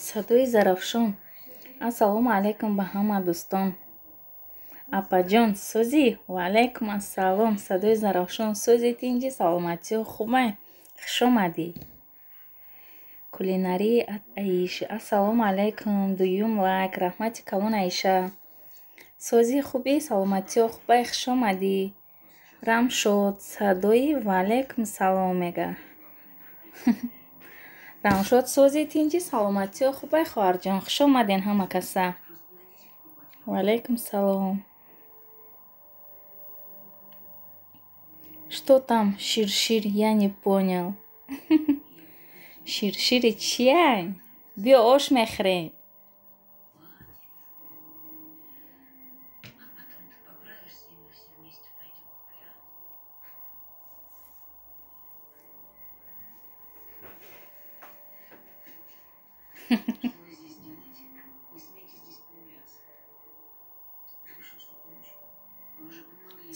садои зарафшон. Ассалому алайкум ба ҳама дӯстон. Апаҷон сӯзи? Ва алайкум ассалом. Садои зарафшон сӯзи тинҷи саломатиҳо хубай? Хуш омадӣ. Кулинарии Аиша. Ассалому алайкум. Дуюм лайк. Раҳмати калон Аиша. Сӯзи хубӣ? Саломатиҳо хубай? Хуш омадӣ. Рамшод садои ва алайкум салом мега. Рамшод сӯзи тинҷи саломатиҳо хубай хоҳарҷон? Хуш омаден ҳама каса. Ва алайкум салом. Что там шир-шир? Я не понял. Шир-шири чияй? Биё ош мехӯрем.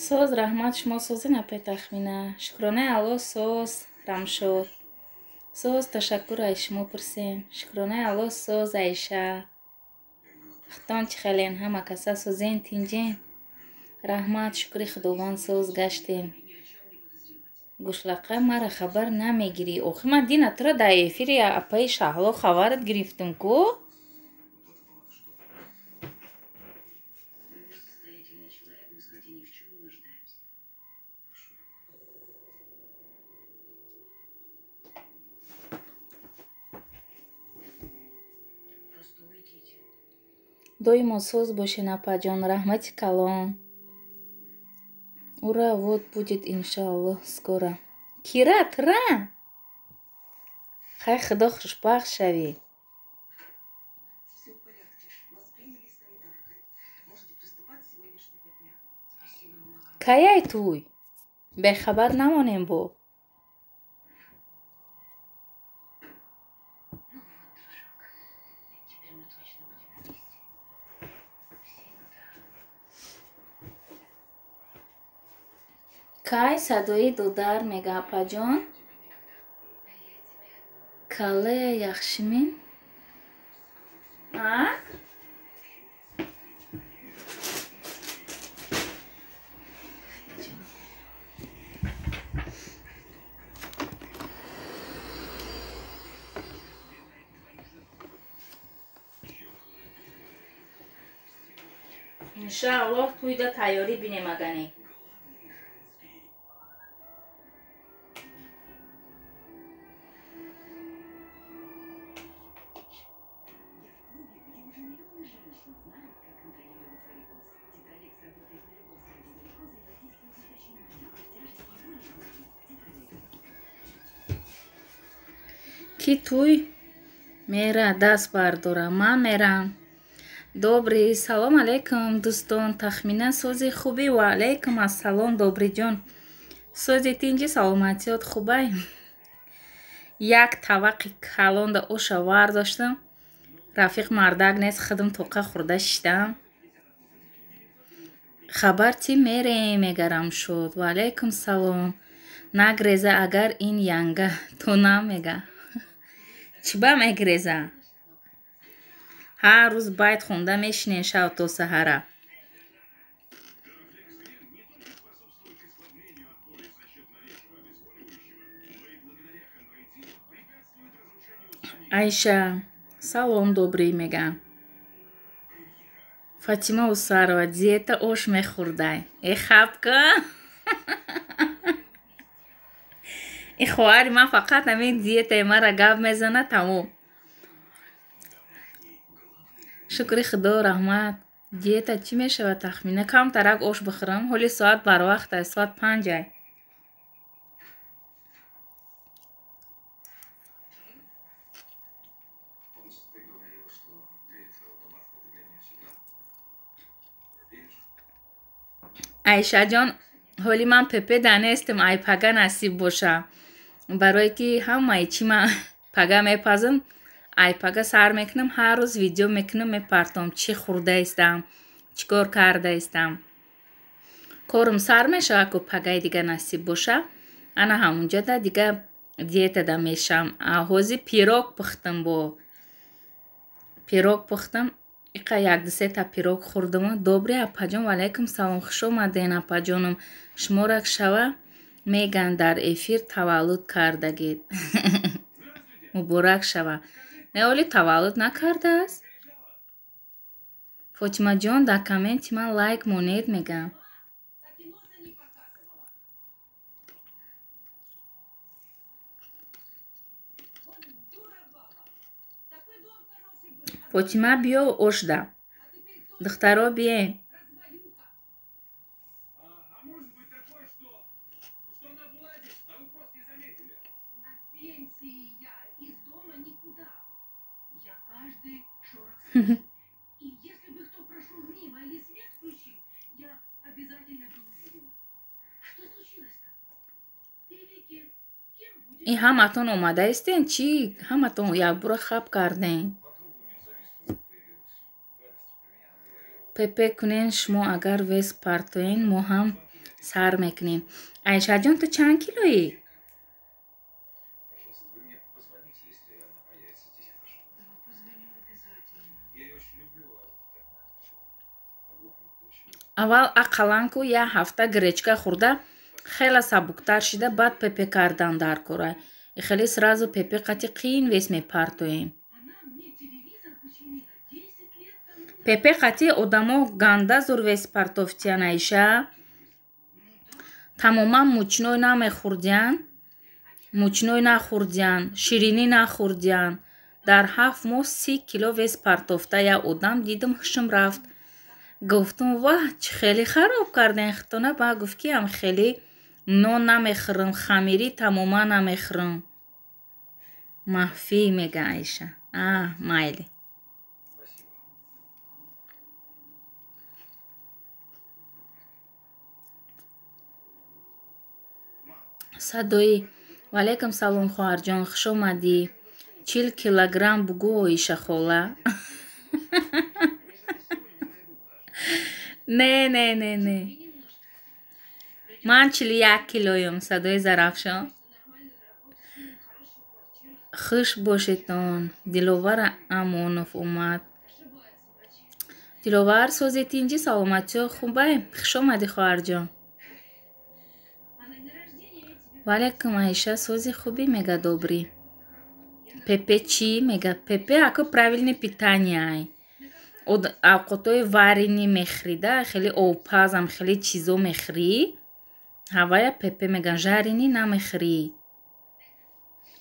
Соз раҳмат шумо сӯзи напетахмина. Шукронаи Аллоҳ соз Рамшод. Соз ташаккур аз шумо пурсем. Шукронаи Аллоҳ соз Аиша. Хитон чӣ хелен ҳама каса сӯзен тинҷен. Раҳмат шукри худованд соз гаштем. Гӯшлақа мара хабар намегирӣ. Охи ман дина туро дар эфири Апаи Шаҳло хабарат гирифтум ку? Доимо соз бошен апаҷон. Раҳмати калон. Ура вот будет иншаллоҳ скоро. Кира тура? Хай худо хушбахт шавӣ. Каяй туй? Бехабар намонем бо. Кай садои додар мега апаҷон? Калая яхшимин? А? Иншааллоҳ туйда тайёрӣ бинемагани. Ки туй мера даст бардора. Ман мерам. Добрӣ. Салом алейкум дӯстон. Тахминан сӯзи хубӣ? Ва алейкум ассалом Добриҷон. Сӯзи тинҷи саломатиёт хубай? Як тавақи калонда оша вардоштам. Рафиқ мардак нест худам тоқа хӯрда шиштам. Хабар ти мерем мегарам шуд. Ва алейкум салом. Нагреза агар ин янга то намега. Чӣ ба мегреза? Ҳар рӯз байт хонда мешинем шав то саҳара. Айша салом добрӣ мега. Фатима Усарова диета ош мехӯрдай. Хабка. И хоҳари ман фақат ҳамин диетаи мара гап мезана тамом. Шукри худо раҳмат. Диета чӣ мешавад тахмина? Камтарак ош бихӯрам. Ҳоли соат барвақт аст. Соат 5 ай. Айшаҷон ҳоли ман пепеда нестем. Ай пага насиб боша. Барое ки ҳамаи чӣ ман пага мепазам. Ай пага сар мекунам. Ҳар рӯз видео мекунам мепартом. Чӣ хӯрдаистам? Чӣ кор кардаистам? Корум сар мешавад ку пагаи дига насиб боша. Ана ҳамунҷода дига диетада мешавам. Ҳозир пирог пухтам бо пирог пухтам. Иқа як дусета пирог хурдам. Добрий апаҷон, валайкум салом, хуш омаден апаҷонам. Шумора шава меган дар эфир таваллуд кардагид. Муборак шава. Не оли таваллуд накардааст? Фотимаҷон дар комменти ман лайк монед мегам. Фотима биё ошда. Духтаро биен. И ҳаматон омадаистен чӣ? Ҳаматон якбора хаб карден. Пепе кунен шумо агар вес партоен мо ҳам сар мекунем. Айшаҷон ту чанд килоӣ? аввал ақаллан ку як ҳафта гречка хӯрда хеле сабуктар шида баъд пепе кардан дар корай. И хеле сразу пепе қати қиин вес мепартоем. пепе қати одамо ганда зур вес партофтиян Айша. Тамоман мучной намехӯрдиян. Мучной нахӯрдиян. Ширинӣ нахӯрдиян. Дар 7 моҳ 30 кило вес партофта як одам дидам ҳушам рафт. Гуфтам ваҳ чӣ хеле хароб кардем хитона. Ба гуфт ки ам хеле нон намехӯрам, хамирӣ тамоман намехӯрам. маҳфӣ мега Айша. Майли. садои валайкум салом хоҳарҷон, хуш омадӣ. 40 килограмм бугӯ Оиша хола. не ман 41 килоям. садои зарафшон. хуш бошедон. Диловар Амонов омад. Диловар сози тинҷи саломатиё хубай. хуш омадӣ хоҳарҷон. валайкум Айша сози хубӣ мега добрӣ. пепе чӣ мега? пепе ако правилне питанияй. авқотои варени мехӯрида хеле обпазам хеле чизо мехӯрӣ. ҳавая пепе меган жарини намехӯрӣ.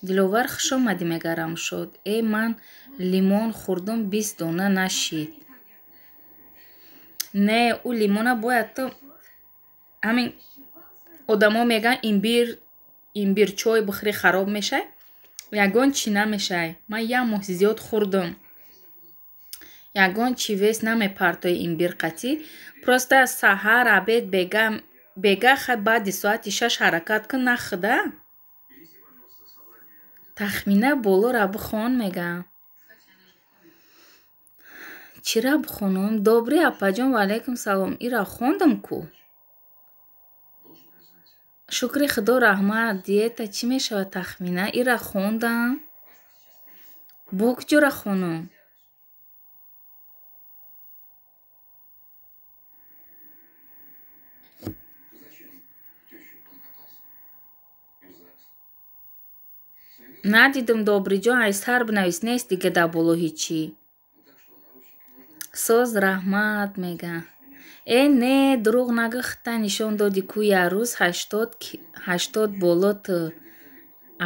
Диловар хуш омадӣ мега Рамшод. Ман лимон хӯрдам 20 дона нашид. Не ӯ лимона бояд то ҳамин одамо меган имбирчой бихӯри хароб мешай. Ягон чӣ намешай. Ман як моҳ зиёд хӯрдам. Ягон чӣ вес намепартои имбир қатӣ. Просто саҳар абед бега хай баъди соати 6 ҳаракат кун нахӯрда. тахмина болора бихон мегам. чира бихонам? Добрӣ апаҷон, валайкум салом. ира хондам ку. шукри худо раҳмат. диета чӣ мешавад тахмина? ира хондам. бо куҷора хонам? надидам Добриҷон айстар бинавис. нест дига дар боло ҳичӣ. соз раҳмат мега. Не дурӯғ нагӯхта нишон доди ку як рӯз 80 боло ту.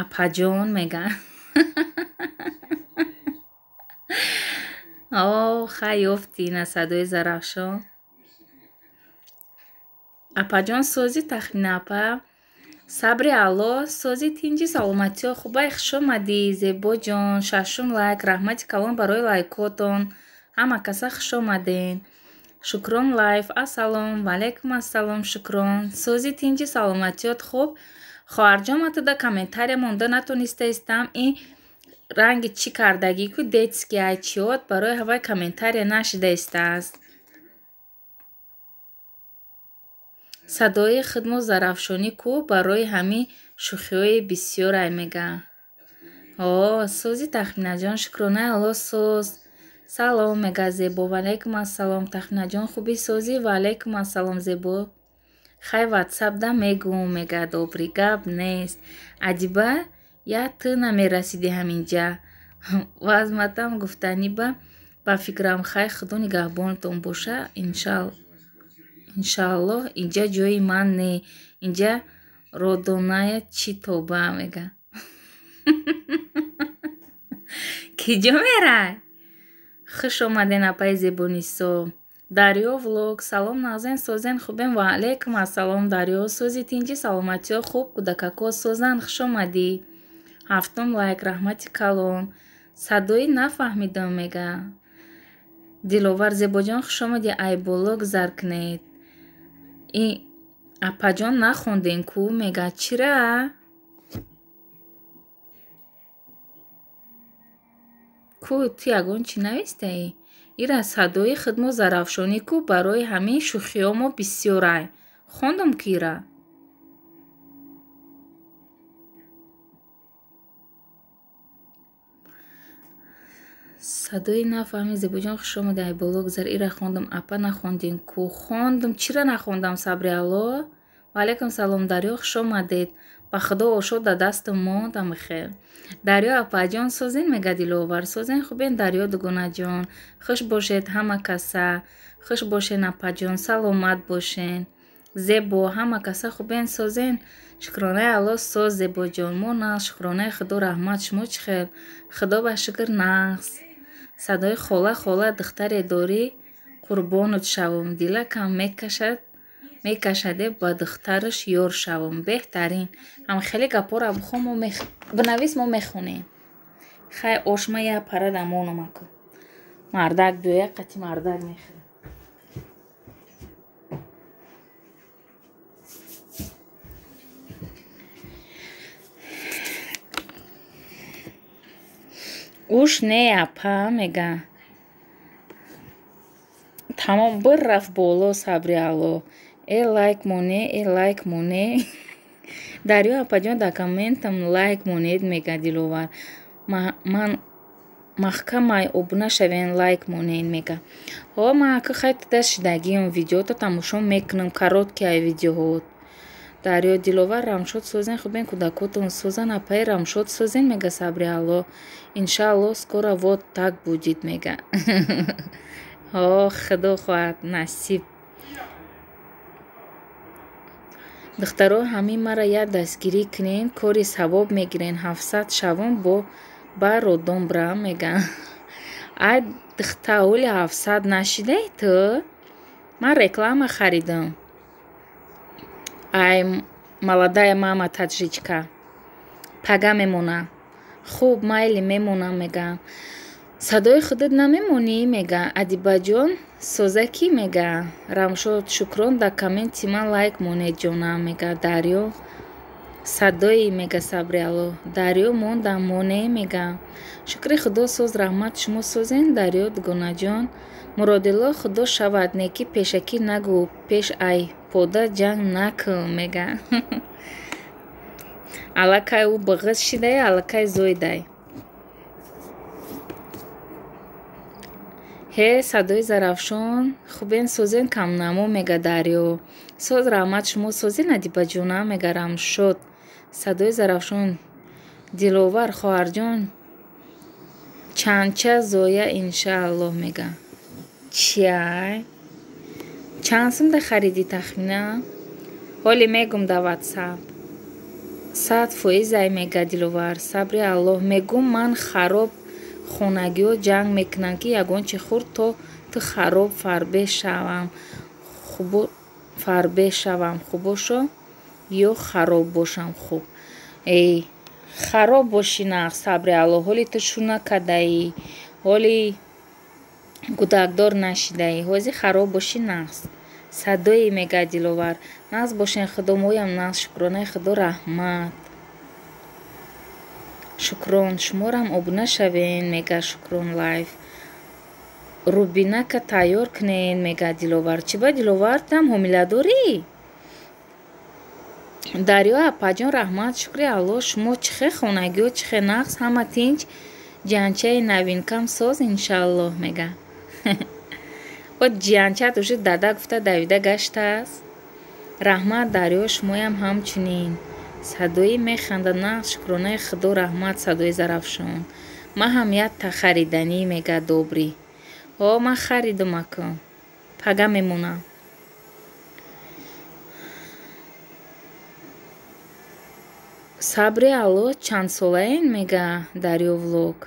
апаҷон мега. хай ёфтина садои зарафшон. апаҷон сози тахмина апа. сабри алло сози тинҷи саломатиё хубай. хуш омадӣ зебоҷон. 6 лайк. раҳмати калон барои лайкотон. ҳама каса хуш омаден. шукрон лайф. ассалом. валайкум ассалом. шукрон. сози тинҷи саломатиёт хуб. хоҳарҷон ман туда комментария монда натонистаистам. ин ранги чӣ кардагӣ ку детский айчиёт барои ҳавай комментария нашидаистааст. садои хидмо зарафшонӣ ку барои ҳамин шӯхиҳои бисёрай мега. сози тахминаҷон шукронай алло соз. салом мега Зебо. Ва алейкум ассалом Тахминаҷон, хуби созӣ? Ва алейкум ассалом Зебо. Хай ватсапда мегӯм, мега добрӣ гап нест. Аҷиба я ту намерасиди ҳаминҷа. Вазматам гуфтанӣ ба фикрам хай худо нигаҳбонатон боша. Иншааллоҳ инҷа ҷои ман не. Инҷа родоная чӣ тоба мега. Киҷо мерай? Хуш омаден апаи Зебонисо. Дарё влог. Салом нағзен созен хубем? Ва алейкум ассалом Дарё. Сози тинҷи саломатиё хуб кӯдакако созан хуш омадӣ. 7 лайк раҳмати калон. Садои нафаҳмидам мега. Диловар Зебоҷон хуш омадӣ. Айболог заркнед. И апаҷон нахонден ку мега чира? Ку ту ягон чӣ навистаӣ? Ира садои хидмо зарафшонӣ ку барои ҳамаи шӯхиёмо бисёрай. Хондам ки ира. Садои нафаҳмӣ Зебоҷон хуш омадӣ. Айболог зар ира хондам апа нахондин ку. Хондам чира нахондам сабри Алло. Ва алейкум салом Дарё хуш омадед. Ба худо ошода дастам монд амихел. Дарё апаҷон созин мега Диловар. Созин хубен Дарё дугунаҷон. Хуш бошед ҳама каса. Хуш бошен апаҷон. Саломат бошен. Зебо ҳама каса хубен созен. Шукронаи Алло соз Зебоҷон. Мо нағз шукронаи худо раҳмат. Шумо чӣ хел? Худо ба шукр нағз. Садои хола духтаре дорӣ? Қурбонут шавам. Дилакам мекашаде ба духтараш ёр шавам. Беҳтарин. Ҳамхеле гапора бихо бинавис мо мехонем. Хай ошма я пара дамономаку. Мардак дуя қати мардак мехӯ. уш не апа мега. Тамом бір рафт боло сабри Алло. Лайк моне. Дарё апаҷон да комментам лайк монед мега Диловар. Ман маҳкамай обуна шавен лайк монед мега. Ҳо ман ака хайт даст шидагиём видеота тамошо мекунам короткияи видеоҳот. Дарё Диловар рамшод созен хубен кӯдакотон созан апаи рамшод созен мега сабри Алло. Иншааллоҳ скоро вот так будит мега. Худо хоҳад насиб. духтаро ҳами мара я дастгирӣ кунен кори савоб мегирен 700 шавон ба родон брам мега. Ай духтаоли 700 нашидаи ту? Ман реклама харидам. Ай молодая мама таджичка. Пага мемона. Хуб майли мемонам мега. Садои худат намемонӣ мега. Адибаҷон созаки мега. Рамшод шукрон да комменти ман лайк монед ҷонам мега. Дарё садои мега сабри Алло. Дарё монда моне мега. Шукри худо соз раҳмат шумо созен Дарё дугонаҷон. Муродилло худо шавад неки пешакӣ нагӯ пеш ай пода ҷанг накун мега. Аллакай ӯ биғиз шидай аллакай зоидай. Садои зарафшон хубен созен камнамо мега Дарё. Соз раҳмат шумо созен Адибаҷона мега Рамшод. Садои зарафшон Диловар хоҳарҷон чанча зоя иншааллоҳ мега. Чиай? Чанд сумда харидӣ тахмина? Ҳоли мегум да ватсап. 100% мега Диловар. Сабри Аллоҳ мегум ман хароб хонагиҳо ҷанг мекунанд ки ягон чи хурд то ту хароб фарбе шавам хубошо ё хароб бошам хуб. Хароб бошӣ нағз сабри Аллоҳ. Ҳоли ту шу накадаӣ. Ҳоли гудакдор нашидаӣ. Ҳозир хароб бошӣ нағз. Садои мега Диловар. Нағз бошен худо моям нағз шукронаи худо раҳмат. Шукрон шуморам обуна шавен мега шукрон лайф. Рубинака тайёр кунен мега Диловар. Чӣ ба Диловар там ҳомиладорӣ? Дарё апаҷон раҳмат шукри Алло. Шумо чихе хонагиҳо чихе нағз ҳама тинҷ? ҷианчаи навинкам соз иншаллоҳ мега. от ҷианчат уже дада гуфта давида гаштааст. раҳмат дарё, шумоям ҳамчунин. садои механда нағз шукронаи худо раҳмат садои зарафшон. ма ҳам ятта хариданӣ мега добрӣ. о ма харидумакам. пага мемонам. сабри алло чандсолаен мега дарё влог.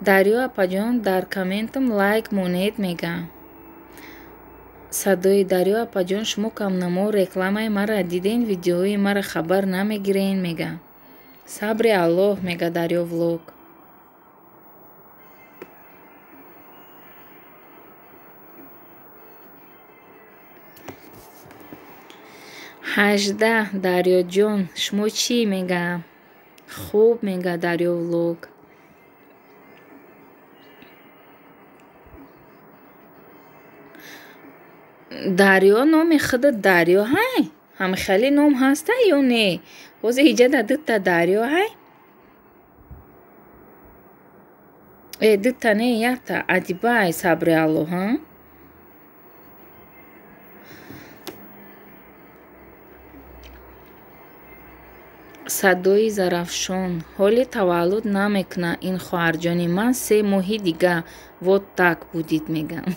дарё апаҷон дар комментам лайк монед мега. садои дарё апаҷон шумо камнамо рекламаи мара диден, видеои мара хабар намегирен мега. сабри аллоҳ мега дарё влог. ҳаждаҳ дарёҷон шумо чӣ мега? хуб мега дарё влог. дарё номи худат дарё ҳай? ҳамихали ном ҳаста ё не? ҳозир иҷада дутта дарё ҳай? дутта не ятта адибай сабри алло ҳа? садои зарафшон. ҳоли таваллуд намекуна ин хоҳарҷони ман 3 моҳи дига вот так будид мегам.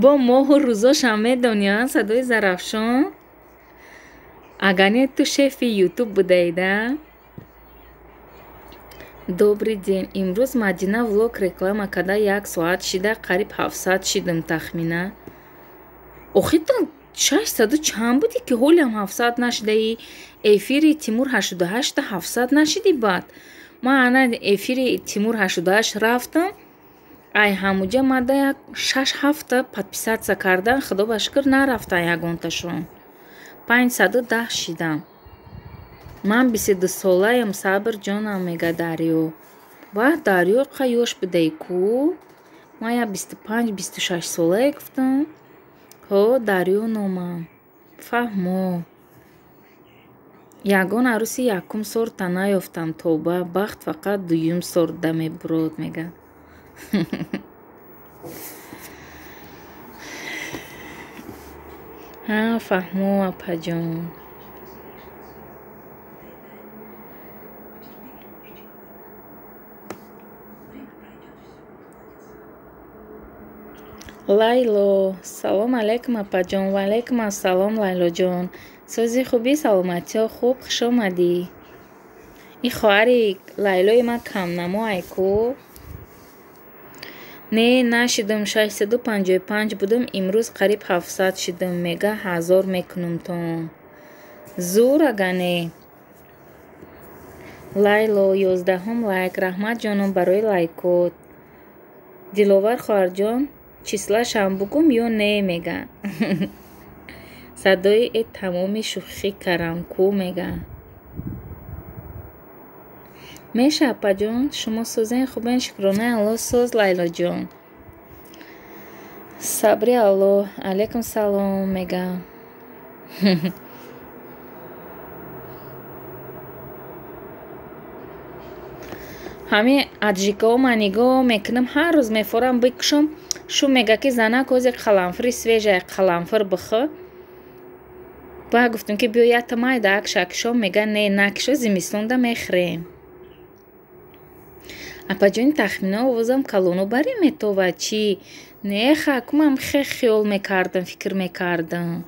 бо моҳу рӯзошам медониё садои зарафшон? агар не ту шефи ютуб будаида? добрый ден. имрӯз мадина влог реклама карда 1 соат шида қариб 700 шидам тахмина. охи ту 600 чанд будӣ ки ҳолиам 700 нашидаи? эфири Тимур 88 700 нашидӣ баъд? ман ана эфири Тимур 88 рафтам. ай ҳамуҷа мада як 6 ҳафта подписатсия кардан, худо ба шукр нарафтан ягонташон. 510 шидам. ман 22 солаям сабр ҷонам мега дарё. ваҳ дарё қайёш будаи ку? ман як 25-26 солае гуфтам. ҳо дарё номам. фаҳмо. ягон арӯси якум сорта наёфтам тоба. бахт фақат дуюм сорта мебурод мега. ҳа фаҳмо апаҷон. лайло салом алейкум апаҷон. ва алейкум ассалом лайлоҷон. сози хубӣ саломатиё хуб хушомадӣ. ин хоҳари лайлои ман камнамо айку? не нашидам 655 будам, имрӯз қариб 700 шидам. мега 1000 мекунумтон. зур ага не. лайло 11 лайк. раҳмат ҷонам барои лайкот. диловар хоҳарҷон числашам бугум ё не мега. садои тамоми шӯхӣ карам ку мега. меша апаҷон шумо сӯзен хубен? шукронаи алло сӯз лайлоҷон. сабри алло. алейкум салом мега. ҳамин аджикао манигоҳо мекунам, ҳар рӯз мефорам бикушам. шу мега ки зана кози қаламфири свежа қаламфир бихо. ба гуфтам ки биё ятта майда акша кишом, мега не накишо, зимистонда мехӯрем. апаҷони тахмина овозам калонобарӣ метовад чӣ? Не хакумам хе хиёл мекардам, фикр мекардам.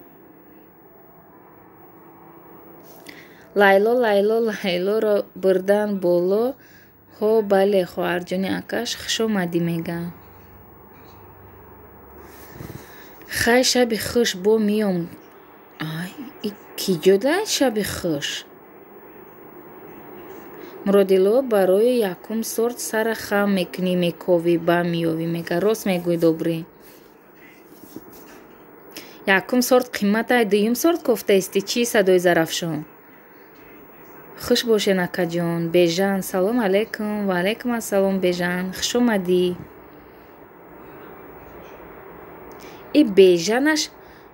лайло лайло лайлоро бурдан боло. ҳо бале хоҳарҷони акаш хушомадӣ мега. хай шаби хуш бо миём. ай ки ҷодай шаби хуш. муродило барои якум сорт сара хам мекунӣ, мековӣ, ба меёвӣ мега. рост мегӯй добрӣ. якум сорт қимматай дуюм сорт кофтаисти чӣ садои зарафшон? хуш бошен акаҷон. бежан салом алейкум. ва алейкум ассалом бежан. хушомадӣ. и бежанаш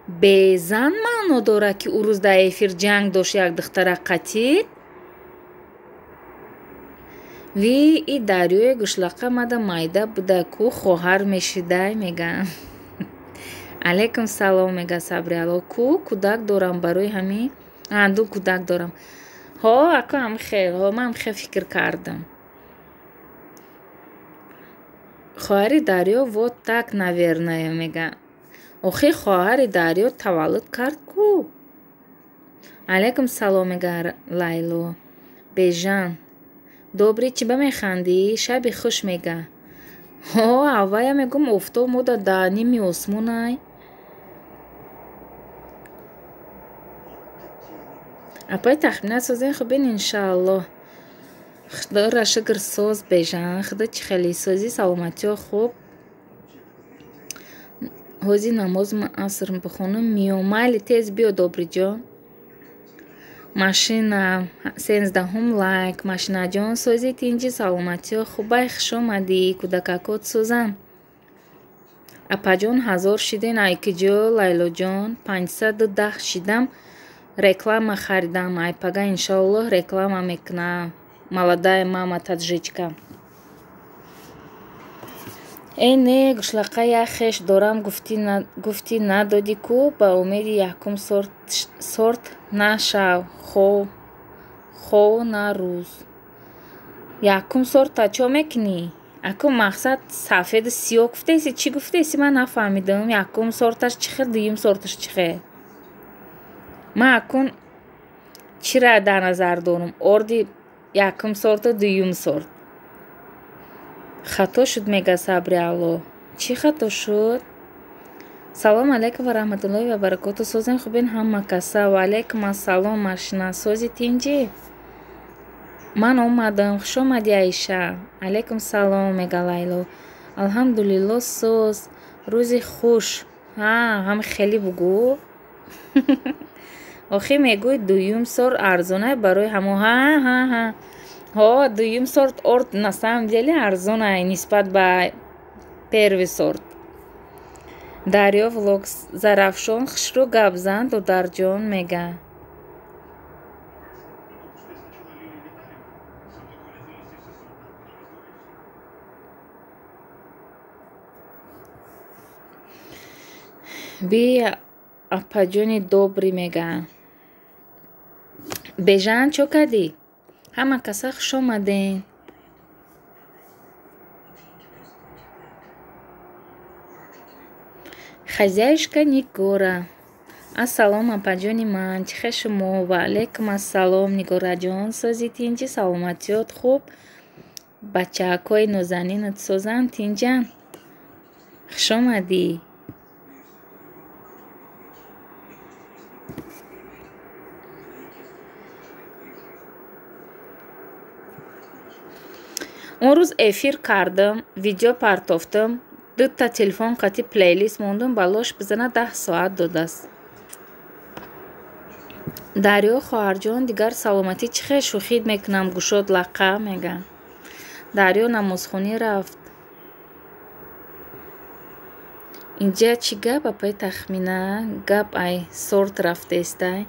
безан маъно дорад ки ӯ рӯз дар эфир ҷанг дошт як духтара қатил? Ви и дарёи гушлақа мада майда буда ку хоҳар мешидай мегам. Алайкум салом мега Сабриалло. Ку кӯдак дорам барои ҳамин. Ду кӯдак дорам. Ҳо аку ҳамхел. Ҳо ман ҳамхел фикр кардам. Хоҳари Дарё вот так, наверное, мега. Охир хоҳари Дарё таваллуд кард ку? Алайкум салом мега Лайло. Бежан. Добрӣ чӣ ба механдӣ? Шаби хуш мега. Ҳо аввая мегум офтоб мода дар ними осмонай. Апай тахминат созем хубин иншааллоҳ. Худоро шукр соз Бежан. Худо чӣ хеле созӣ саломатиҳо хуб. Ҳозир намоз аср бихонам миём. Майли тез биё Добриҷон. Машина 13 лайк. Машинаҷон сози тинҷи саломатиҳо хубай хуш омадӣ. Кӯдакакот созам. Апаҷон 1000 шиден айкиҷо Лайлоҷон 510 шидам. Реклама харидам айпага иншааллоҳ реклама мекунам. Молодая мама таджичка. Не гушлақа яхеш дорам гуфтӣ надодӣ ку ба умеди якум сорт на шав хо на рӯз. Якум сорта чо мекунӣ? Аку мақсад сафеду сиёҳ гуфтеси чӣ гуфтеси ман нафаҳмидам. Якум сорташ чӣ хел дуюм сорташ чӣ хел? Ман акун чира дар назар дорам? Орди якум сорту дуюм сорт. Хато шуд мега Сабриалло. Чӣ хато шуд? Салом алайкум ва раҳматуллоҳи ва баракоту. Созем хубин ҳама каса. Ва алайкум ассалом машинасози тинҷӣ. Ман омадам. Хуш омадӣ Аиша. Алайкум салом мега Лайло. Алҳамдулиллоҳ соз. Рӯзи хуш. Ҳам хеле бугӯ. Охир мегӯй дуюм сорт арзонае барои ҳамо. Ҳо дуюм сорт орд на самом деле арзонае нисбат ба первый сорт. Дарё влог Зарафшон хушрӯ гап зан Додарҷон мега. Би апаҷони добрӣ мега. Бежан чо кардӣ? Ҳама каса хуш омаден. Хозяюшка Нигора. Ассалом апаҷони ман. Чӣ хел шумо? Ва алайкум ассалом Нигораҷон. Сози тинҷӣ саломатиёт хуб? Бачаакҳои нозанинат созан тинҷан? Хуш омадӣ. Он рӯз эфир кардам, видео партофтам, 2 телефон қатъи плейлист мондам балош бизана 10 соат додааст. Дарё хоҳарҷон дигар саломатӣ чӣ хел шӯхид мекунам гушод лаққа мега. Дарё намозхонӣ рафт. Инҷа чӣ гап апай тахмина? Гап ай сорт рафтестай.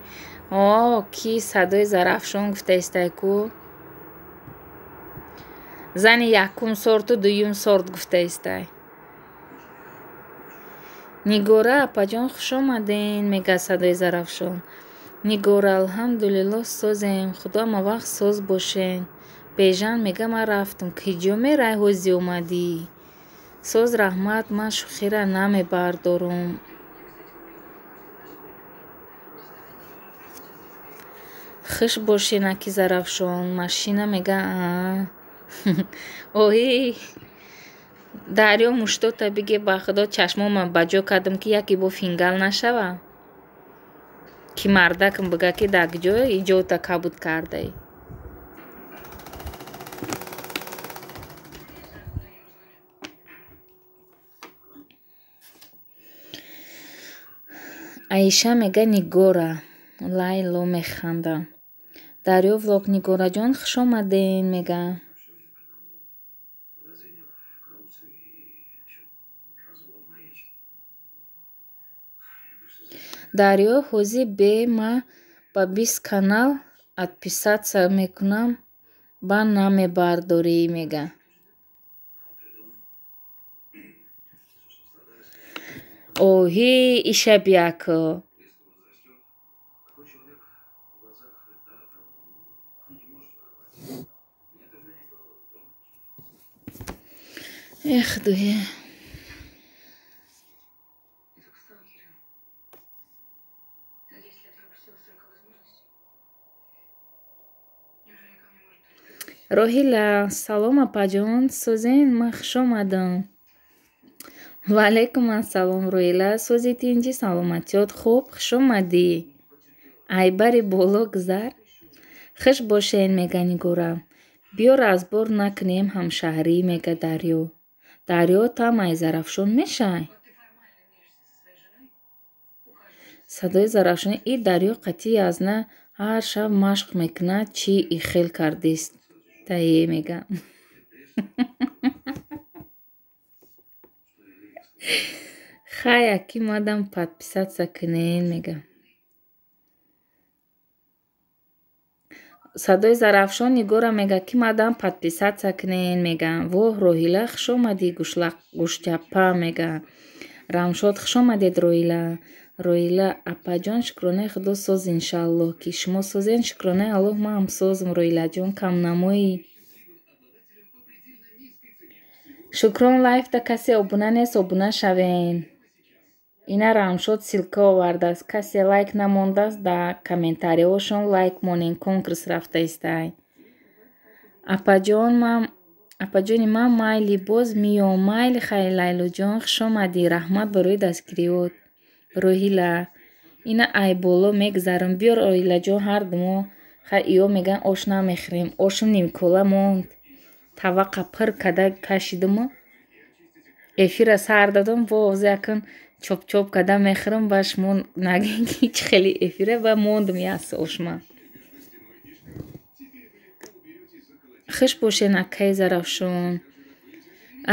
Ки садои Зарафшон гуфтестай ку? Зани якум сорту дуюм сорт гуфтаистай. Нигора апаҷон хуш омаден мега садои Зарафшон. Нигора алҳамдулиллоҳ созем. Худо ҳама вақт соз бошен. Бежан мега ман рафтам. Киҷо мерай ҳози омадӣ? Соз раҳмат ман шӯхира намебардорам. Хуш бошен аки Зарафшон. Машина мега оҳи Дарё муштота биге ба худо чашмома ба ҷо кардам ки яке бо фингал нашава. Ки мардакам бига ки дар куҷо иҷота кабуд кардаӣ. Аиша мега Нигора. Лайло механда. Дарё влог Нигораҷон хуш омаден мега. Дарё ҳозир бе ма ба 20 канал отписаться мекунам. ба намебардорӣ мега. Оҳӣ ишаб як эх дуе. Роҳила салом апаҷон, сӯзен ман хуш омадам. Ваалайкум ассалом Роҳила, сӯзи тинҷи саломатиёт хуб, хуш омадӣ. Айбари боло гузар. Хуш бошен мега Нигора. Биё разбор накунем ҳамшаҳрӣ мега Дарё. Дарё тамаи Зарафшон мешай? Садои Зарафшон и Дарё қатъи язна ҳар шаб машқ мекунад чӣ ихел кардист. Тае мега. Хая ки мадам подписаться кунен мега. Садои Зарафшон Нигора мега ки мадам подписаться кунен мега. Воҳ Роҳила хуш омадӣ гӯштяпа мега. Рамшод хуш омадед Роҳила. Роҳила апаҷон шукронаи худо соз иншааллоҳ ки шумо созен шукронаи Аллоҳ ман ҳам созм Роҳилаҷон камнамоӣ. Шукрон лайфта касе обуна нест обуна шавен. Ина Рамшод силка овардааст. Касе лайк намондааст дар комментариҳошон лайк монен конкурс рафтаистай. Апаҷони ман майли боз миём. Майли хайр Лайлоҷон хуш омадӣ. Раҳмат барои дастгириёт. Роҳила ина ай боло мегзарам. Биё Роҳилаҷон ҳардумо хай иё меган ош намехӯрем. Ошам нимкола монд. Тавақа пир када кашидумо. Эфира сар додам боз якон чоп-чоп када мехӯрам ба шумо нагӯем ки чӣ хеле эфира ба мондам яс ошма. Хуш бошен акаи Зарафшон.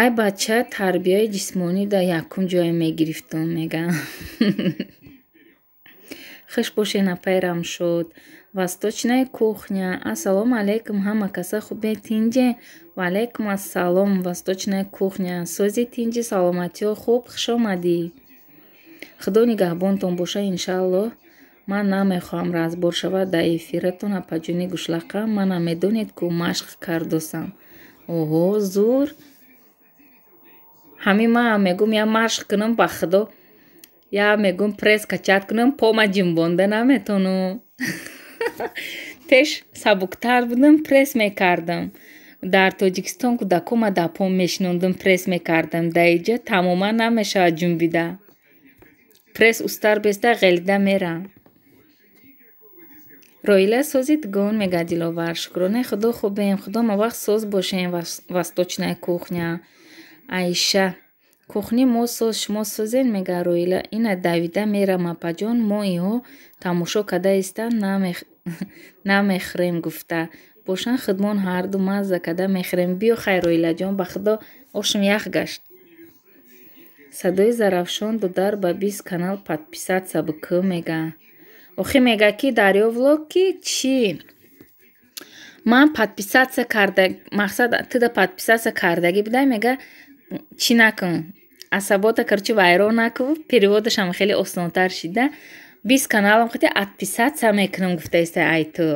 Ай бача тарбияи ҷисмонӣ дар якум ҷоя мегирифтум мега. Хуш бошен апаи Рамшод. Восточная кухня. Ассалому алейкум ҳама каса хубе тинҷе? Ваалайкум ассалом Восточная кухня. Сӯзи тинҷи саломатиё хуб хуш омадӣ. Худо нигаҳбонтон боша иншааллоҳ. Ман намехоҳам разбор шавад дар эфиратон апаҷони гӯшлақа. Манам медонед ку машқ кардосам. Оҳо зур. Ҳамин манам мегӯм я машқ кунам ба худо я мегӯм пресс качат кунам пома ҷунбонда наметонам. Пеш сабуктар будам пресс мекардам. Дар Тоҷикистон кӯдакома дар пом мешинондам пресс мекардам. Дар инҷа тамоман намешавад ҷунбида. Пресс устар беста ғелида мерам. Роҳила сӯзи дугон мега Диловар. Шукронаи худо хубем. Худома вақт соз бошем. Восточная кухня. Аиша. Кухни мо соз шумо сӯзен мега Роҳила. Ина давида мерам апаҷон моиҳо тамошо када истанд намехӯрем гуфта. Бошан худмон ҳарду мазза када мехӯрем. Биё хайр Роҳилаҷон ба худо ошам ях гашт. Садои Зарафшон додар ба 20 канал подписаться бикӯ мега. Охи мега ки Дарё влог ки чӣ? Ман подписаться карда мақсад туда подписаться кардагӣ буда мега чӣ накун. Асабота короче вайрон накун. Переводашам хеле осонтар шида. 20 каналам хати подписаться мекунам гуфтаистай ай ту.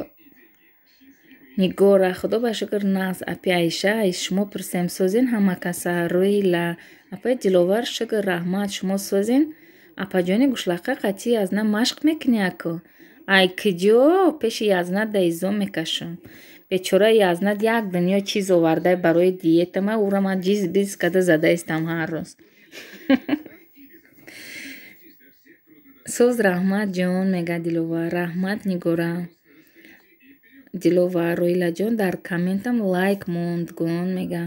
Нигора худо ба шукр нас апи Аиша из шумо пурсем сӯзен ҳама каса. Роҳила апаи Диловар шукр раҳмат шумо сӯзен. Апаҷони гӯшлақа қатъи язна машқ мекунӣ аку. Ай киҷо пеши Язнат да изом мекашам. Бечора Язнат як дунё чиз оварда барои диета. Ман ура ман ҷиз када задаистам ҳар рӯз. Сӯз раҳмат ҷон мега Диловар. Раҳмат Нигора. Диловар Роҳилаҷон дар комментам лайк мондгон мега.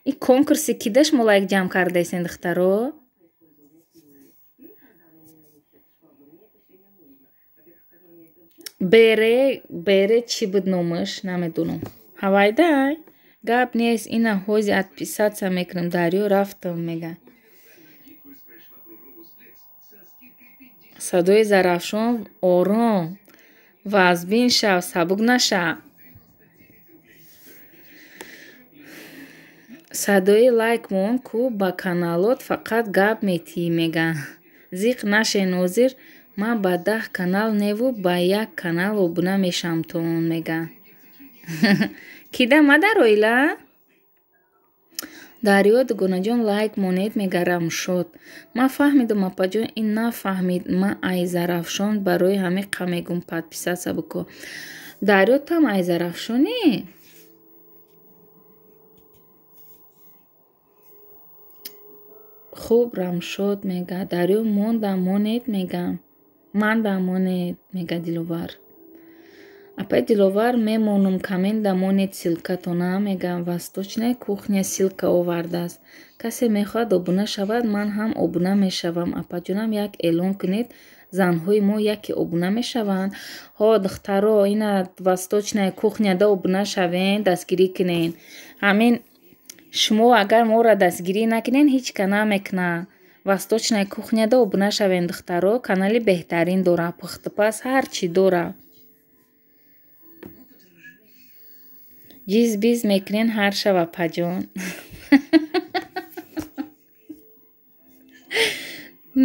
И конкурси кида шумо лайк ҷамъ кардаистен духтаро? Бере чӣ буд номаш намедонам. Ҳавайдай гап нест ина ҳози подписаться мекунам. Дарё рафтам мега. Садои Зарафшон ором. Вазбин шав сабук нашав. садои лайк мон ку ба каналот фақат гап метии меган. Зиқ нашен озир ман ба 10 канал неву ба 1 канал обуна мешам тон меган. Кида мадар ойла? Дарё дугонаҷон лайк монед мегарам шуд. Ман фаҳмидам апаҷон ин нафаҳмид. Ман Айзарафшон барои ҳамин қамегум подписаться бикун. Дарё там Айзарафшонӣ? Хуб рамшод мега. Дарё монда монед мегам. Манда монед мега Диловар. Апай Диловар мемонум каменда монед силкатона мегам. Восточная кухня силка овардааст. Касе мехоҳад обуна шавад, ман ҳам обуна мешавам. Апаҷонам як эълон кунед. Занҳои мо яке обуна мешаванд. Ҳо духтаро ина восточная кухняда обуна шавен, дастгирӣ кунен. Ҳамин шумо агар моро дастгирӣ накунен, ҳеҷ ка намекуна. Восточная кухняда обуна шавен духтаро. Канали беҳтарин дора. Пухтупаз ҳар чӣ дора. Ҷиз-биз мекунен ҳар шаб апаҷон.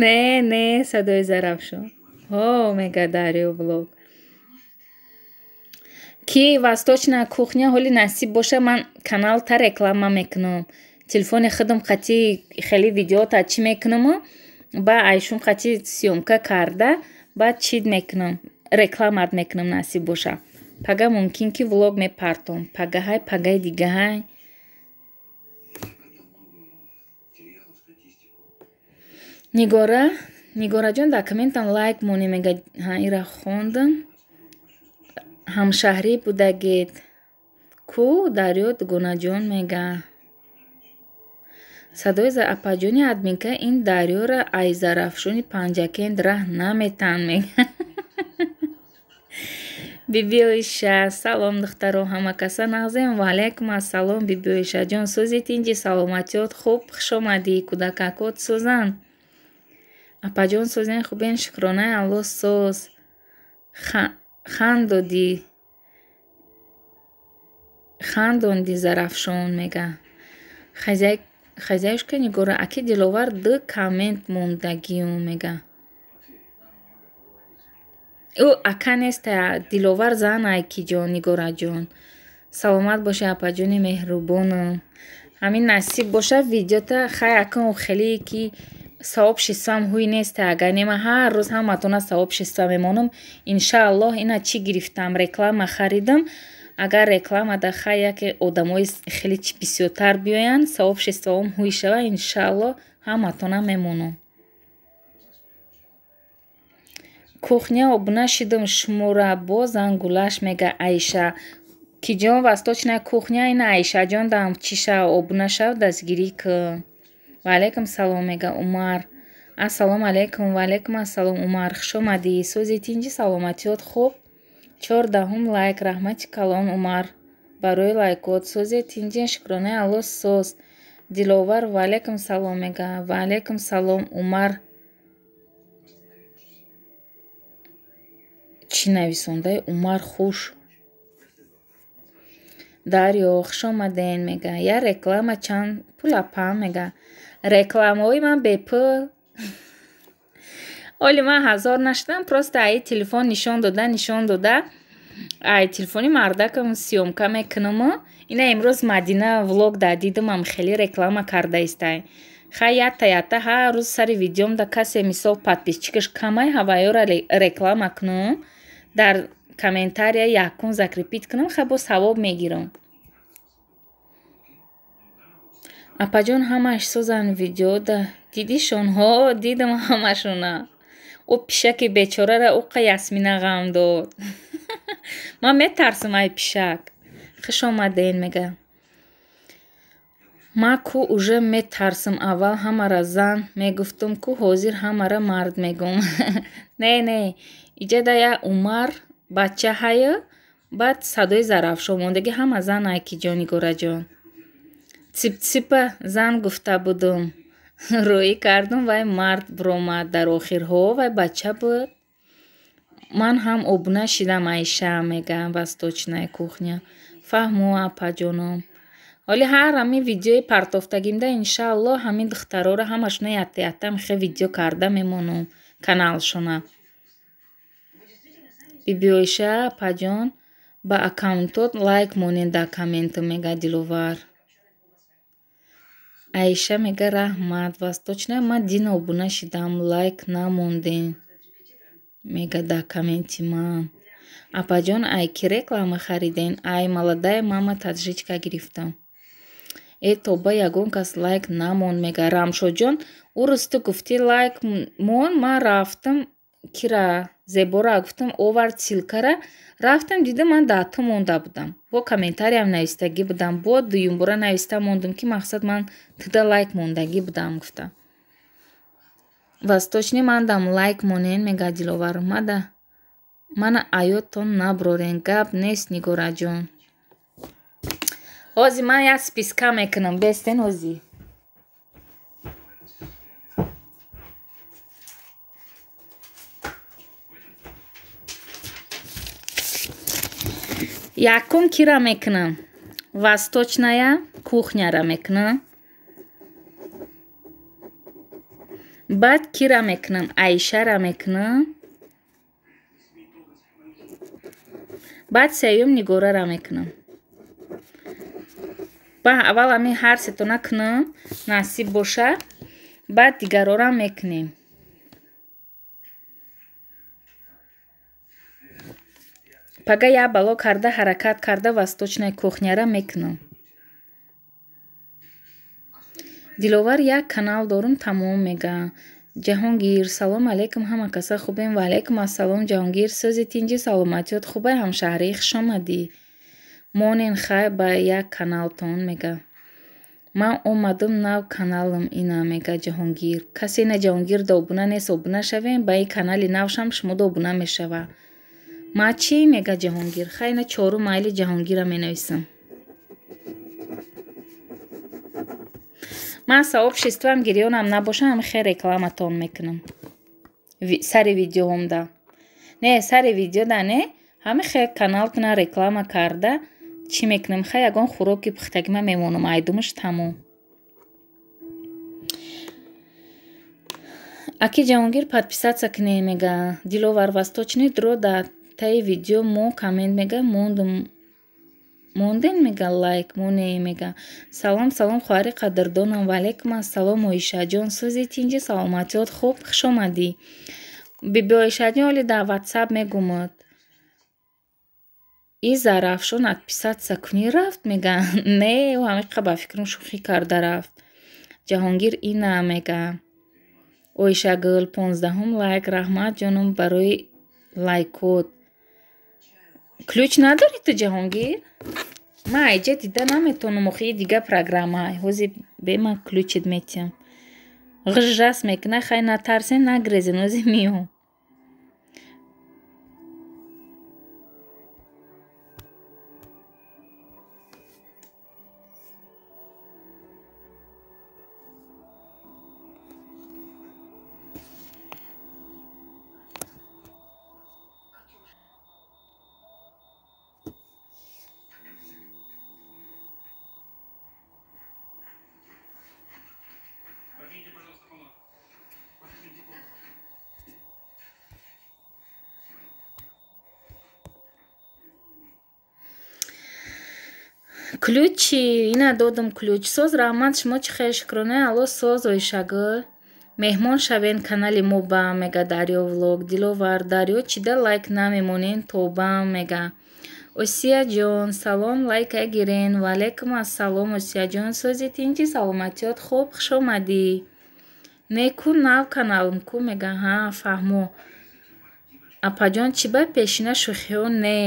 Не, садои Зарафшон. Ҳо мега Дарё блог. Ки восточная кухня ҳоли насиб боша ман каналта реклама мекунам. Телефони худам қати хеле видеота чӣ мекунам? Ба айшум қати сёмка карда баъд чид мекунам. Рекламат мекунам насиб боша. Пага мумкин ки влог мепартом. Пагаҳай пагаи дигаҳай. Нигораҷон дар комментам лайк монӣ мега. Ҳа ира хондам. Ҳамшаҳрӣ будагед. Ку Дарё дугонаҷон мега. Садои апаҷони админка ин Дарёра Айзарафшони панҷакен раҳ наметан мега. Биби Оиша, салом духтаро, ҳама каса нағзем. Ва алайкум ассалом биби Оишаҷон. Сӯзи тинҷи саломатиёт хуб хуш омадӣ. Кӯдакакот сӯзанд. Апаҷон сӯзен хубен шукронаи Аллоҳ сӯз. Хандонди Зарафшон мега. Хозяюшка Нигора, аки Диловар 2 коммент мондагиам мега. Ӯ ака неста, Диловар зан Айкиҷон, Нигораҷон. Саломат боша апаҷони меҳрубонам. Ҳамин насиб боша видеота хай акам хеле ки савоб шистам ҳуй неста. Агар нема ҳар рӯз ҳаматона савоб шиста мемонам. Иншааллоҳ ина чӣ гирифтам? Реклама харидам. Агар рекламада хай яке одамои хеле бисёртар биёянд, савоб шистаам ҳуй шава, иншааллоҳ ҳаматона мемонам. Кухня обуна шидам шумора бозан гулаш мега Айша. Киҷон восточная кухня ина Айшаҷон дам чиша обуна шав дастгирӣ кун. Ва алайкум салом мега Умар. Ассалому алайкум. Ва алайкум ассалом Умар. Хуш омадӣ. Сӯзи тинҷи саломатиёт хуб. 14 лайк. Раҳмати калон Умар. Барои лайкот. Сӯзи тинҷи шукронаи Аллоҳ сӯз. Диловар ва алайкум салом мега. Ва алайкум салом Умар. Чӣ нависондаи Умар хуш. Дарё хуш омаден мега. Я реклама чанд пул апам мега. Рекламаҳои ман бепул. Оли ман 1000 нашдам, просто ай телефон нишон дода. Ай телефони мардакам сёмка мекунам. Ина имрӯз Мадина влог дадидамам хеле реклама карда истай. Хай ята ҳар рӯз сари видеом да касе мисол подписчикаш камай ҳаваёра реклама кунам. Дар комментария якум закрепит кунам, хай бо савоб мегирам. Апаҷон ҳамаш сӯзан видео да. Дидишон? Ҳо, дидам ҳамашона. Ӯ пишаки бечорара уқа Ясмина ғам дод. Ман метарсам ай пишак. Хуш омаден мега. Ман ку уже метарсам. Аввал ҳамара зан мегуфтам ку ҳозир ҳамара мард мегум. Не. Иҷада я Умар бача ҳая, баъд садои Зарафшон мондаги ҳама зан Айкиҷон, Нигораҷон. Ципципа зан гуфта будам. Рӯӣ кардам вай мард биромад. Дар охирҳо вай бача буд. Ман ҳам обуна шидам Айша мега восточная кухня. Фаҳмо апаҷоном. ҳоли ҳар ҳамин видеои партофтагимда иншааллоҳ ҳамин духтарора ҳамашона ятта михе видео карда мемонам каналшона. Биби Ойша апаҷон ба аккаунтот лайк монен дар комменту мега Диловар. Аиша мега раҳмат васточна ма дин обуна шидам лайк намонден мега дар комменти ман. Апаҷон ай ки реклама хариден ай молодая мама таджричка гирифтам. Тоба ягон кас лайк намонд мега Рамшодҷон урӯз ту гуфти лайк мон ман рафтам кира Зебора гуфтам овард силкара рафтам дидам ман дар ту монда будам бо комментариям навистагӣ будам бо дуюмбора нависта мондам ки мақсад ман туда лайк мондагӣ будам гуфта. Васточни мандам лайк монен мега Диловар мада мана аёттон наброрен гап нест Нигораҷон. Ҳозир ман як списка мекунам бестен ҳозир. Якум кира мекунам? Васточная кухняра мекунам. Баъд кира мекунам? Аишара мекунам. баъд сеюм Нигорара мекунам. Аввал ҳамин ҳар сетона кунам насиб боша баъд дигарорам мекунем. Пага як бало карда ҳаракат карда васточная кухняра мекунам. Диловар як канал дорум тамом мега Ҷаҳонгир салом алейкум ҳама каса хубем ва алейкум ассалом Ҷаҳонгир сӯзи тинҷи саломатиёт хубе ҳамшаҳрӣ хуш омадӣ монен хай ба як каналтон мега ман омадам нав каналам ина мега Ҷаҳонгир касе на Ҷаҳонгир добуна нест обуна шавем ба ин канали навшам шумо добуна мешава ма чӣ мега Ҷаҳонгир хай на чорум майли Ҷаҳонгира менависам. Ман савоб шистувам гирёнам набоша ҳамихе рекламатон мекунам сари видеоҳомда не сари видеода не ҳамихе каналтона реклама карда чӣ мекунам хай ягон хӯроки пухтагима мемонам айдумаш тамом. Аки Ҷаҳонгир подписаться куне мега Диловар васточни дро дар таи видео мо коммент мега монден мега лайк моне мега салом салом хоҳари қадрдонам ва алейкум ассалом Оишаҷон сӯзи тинҷи саломатиёт хуб хуш омадӣ. Биби Оишаҷон оли дар ватсап мегумад и Зарафшон отписаться кунӣ рафт мега не ҳамиқа ба фикрам шӯхӣ карда рафт. Ҷаҳонгир ина мега Оишагул 15 лайк раҳмат ҷонам барои лайкот. Ключ надорӣ ту Ҷаҳонгир? Ман айҷа дида наметонам охи дига программа ҳозир бе ман ключит метиҳам. Ғжас мекуна хай натарсен нагрезен ҳозир миём. Ключи ина додам ключ соз раҳмат шумо чӣ хел шукрона алло соз Оишагул меҳмон шавен канали мо ба мега Дарё влог Диловар Дарё чида лайк намемонен тоба мега Осияҷон салом лайка гирен ва алейкум ассалом Осияҷон сӯзи тинҷи саломатиёт хуб хуш омадӣ неку нав каналам ку мега ҳа фаҳмо апаҷон чӣ ба пешина шӯхиҳо не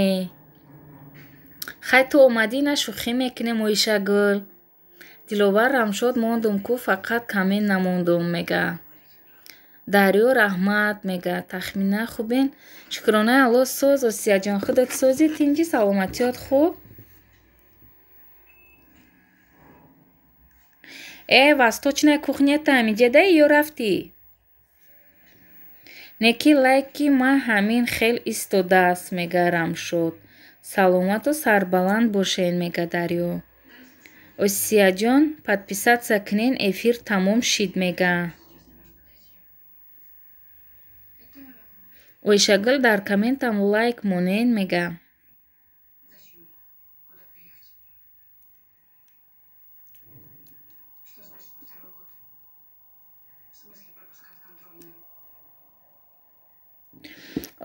хай ту омадӣ на шӯхӣ мекунем Оишагул. Диловар Рамшод мондум ку фақат коммент намондум мега Дарё раҳмат мега тахмина хубен шукронаи алло соз Осияҷон худат сӯзи тинҷи саломатиёт хуб васточная кухнята амиҷада ё рафтӣ неки лайки ма ҳамин хел истодааст мега Рамшод саломату сарбаланд бошен мега Дарё Осияҷон, подписаться кунен, эфир тамом шид мега. Ойшагул дар комментам лайк монен мега.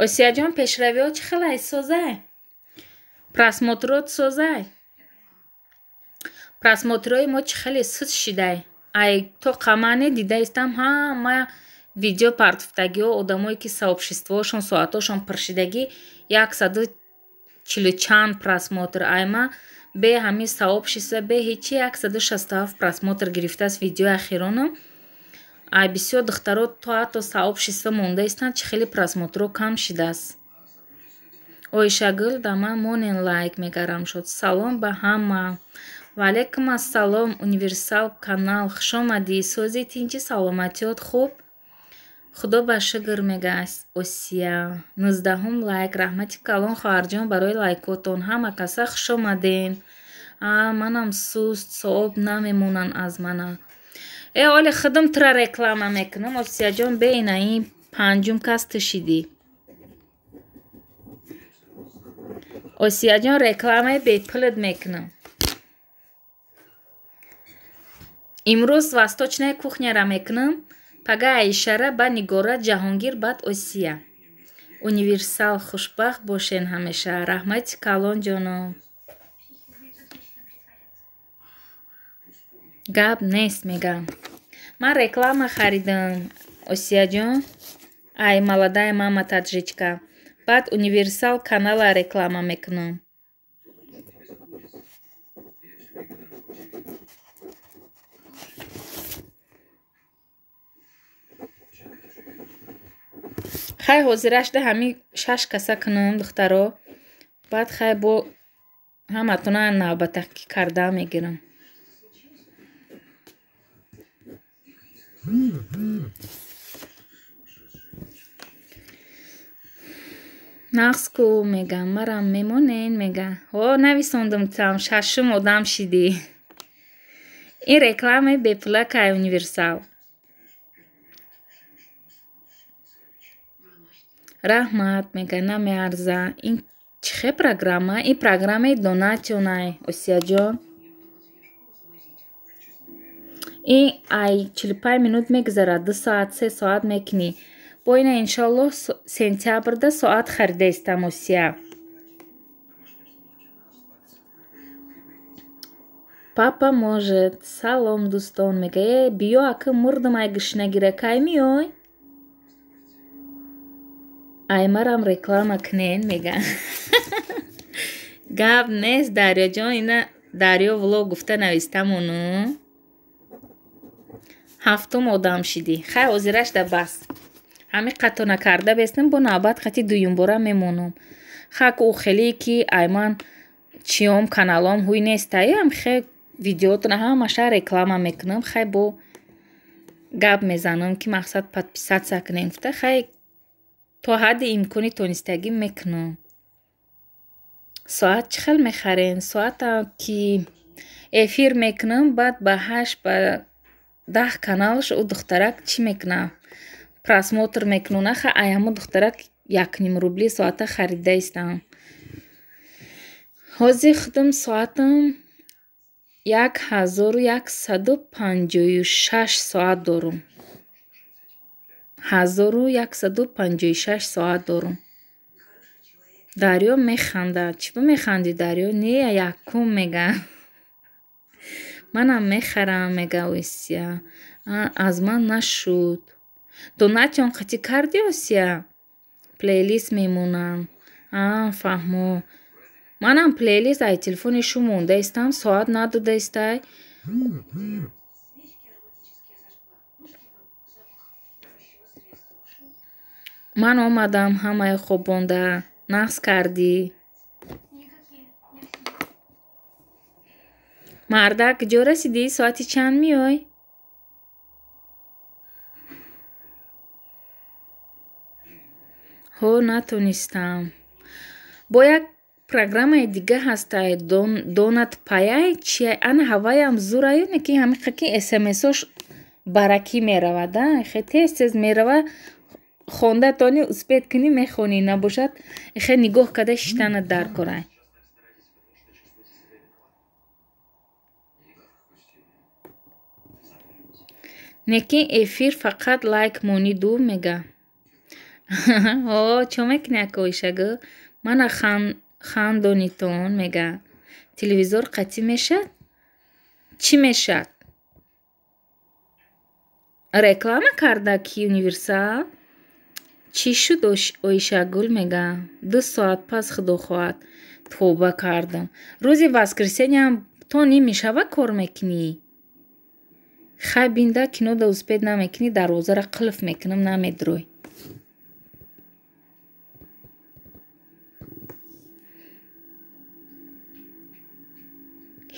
Осияҷон, пешравиҳо чӣ халай созай? Просмотрот созай? Просмотрои мо чӣ хеле суст шидай? Ай то қамане дидаистам ҳама видео партофтагиҳо, одамое ки сообществоашон, соатҳошон пуршидагӣ 140 чанд просмотр. Ай ма бе ҳамин сообщества, бе ҳечи 167 просмотр гирифтааст видеои ахиронам. Ай бисёр духтаро то ҳатто сообщества мондаистанд, чӣ хеле просмотро кам шидааст. Ойшагул да ман монен лайк мегарам шуд. Салом ба ҳама. Ва алайкум ассалом. Универсал канал хушомадӣ. Сози тинчи саломатиёт хуб? Худо ба шукр мегааст. Осия 19 лайк. Раҳмати калон хоҳарҷон барои лайкотон. Ҳама каса хушомаден. Манам суст сооб намемонанд аз мана. Оли худам тра реклама мекунам. Осияҷон бе инаи панҷум кас тушидӣ. Осияҷон рекламаи бепулат мекунам. имрӯз восточная кухняра мекунам. Пага Аишара, ба Нигора, Ҷаҳонгир, баъд Осия. Универсал хушбахт бошен ҳамеша. Раҳмати калон ҷоном. Гап нест мегам. Ман реклама харидам. Осияҷон. Ай молодая мама таджичка. Баъд универсал канала реклама мекунам. хай ҳозираш да ҳамин 6 каса кунам духтаро. Баъд хай бо ҳаматона навбатакӣ карда мегирам. нақс ку мегам марам мемонен мега. Нависондум там 6 одам шидӣ. Ин рекламаи бепулакай универсал. раҳмат мега намеарза. Ин чихе программа? Ин программаи донатионай Осияҷон. Ин ай 45 минут мегузарад, 2 соат 3 соат мекунӣ. Бо ина иншоаллоҳ сентябрда соат харидаистам Осия. Папа может. Салом дӯстон мега. Биё ака мурдам ай гушнагира кай миёй? Ай марам реклама кунен мега. Гап нест Дарёҷон, ина Дарё влог гуфта навистамону. 7 одам шидӣ. Хай ҳозираш да бас. Ҳамин қато накарда бестем, бо навбат қати дуюмбора мемонам. Хак у хеле ки ай ман чиём каналом ҳуй нестай. Хай видеотона ҳамаша реклама мекунам. Хай бо гап мезанам ки мақсад подписаться кунем. Гуфта хай то ҳадди имкони тонистагӣ мекунам. Соат чӣ хел мехарем? Соатам ки эфир мекунам, баъд ба 8 ба 10 каналш у духтарак чӣ мекунам? Просмотр мекуну. Наха ай ҳамо духтарак 1 рубли соата харидаистам. Ҳозир худам соатам 1156 соат дорам. 1156 соат дорам. Дарё механдад. Чӣ механди Дарё? Не якум мега. Манам мехарам мега Осия. Аз ман нашуд. Донатион қатӣ карди Осия? Плейлист мемонам. Фаҳмо. Манам плейлист ай телефони шу мондаистам, соат надодаистай. Ман омадам ҳамаи хобонда. Нақс кардӣ. Мардак ҷо расидӣ? Соати чанд миёй? Натонистам. Бо як программаи дига ҳастай донат паяй чия ан ҳаваям зураю ки ҳамиқаки смсош баракӣ меравад хе тез мерава хонда тони успед кунӣ мехонӣ набошад хе нигоҳ када шитана дар корай. Неки эфир фақат лайк мониду мега. Чо мекунӣ акоишагӯ? Мана хандонитон мега. Телевизор қатъӣ мешад? Чӣ мешад? Реклама карда ки универсал? Чӣ шуд Оишагул мега? 2 соат пас худо хоҳад. Товба кардам. Рӯзи воскресенияам то нимишава кор мекунӣ? Хай бинда кинода успед намекунӣ, дарвозаро қулф мекунам, намедурой.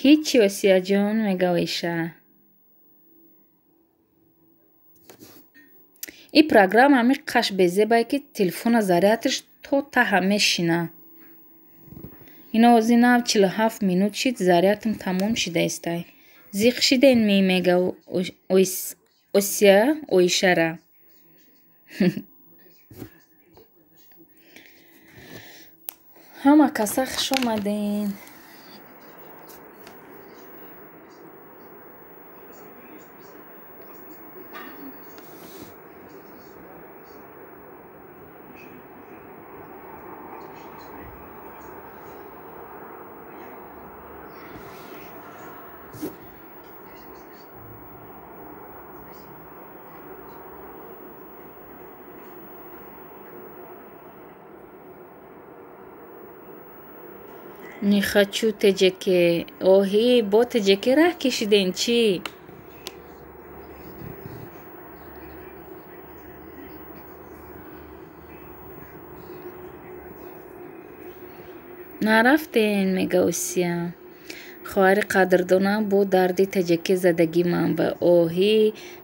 Ҳичи Осияҷон мега Оиша. И программа ҳами қаш безебае ки телефона зарядаш то таҳа мешина. Ино озинав 47 минут шид, зарядам тамом шидаистай. Зиқ шиден мега Осия Оишара. Ҳама каса хуш омаден. Не хочу теджеке. Оҳи, бо теджеке раҳ кишиден чӣ? Нарафтен мега Осия. хоҳари қадрдонам бо дарди таҷаки задагимам ба оҳӣ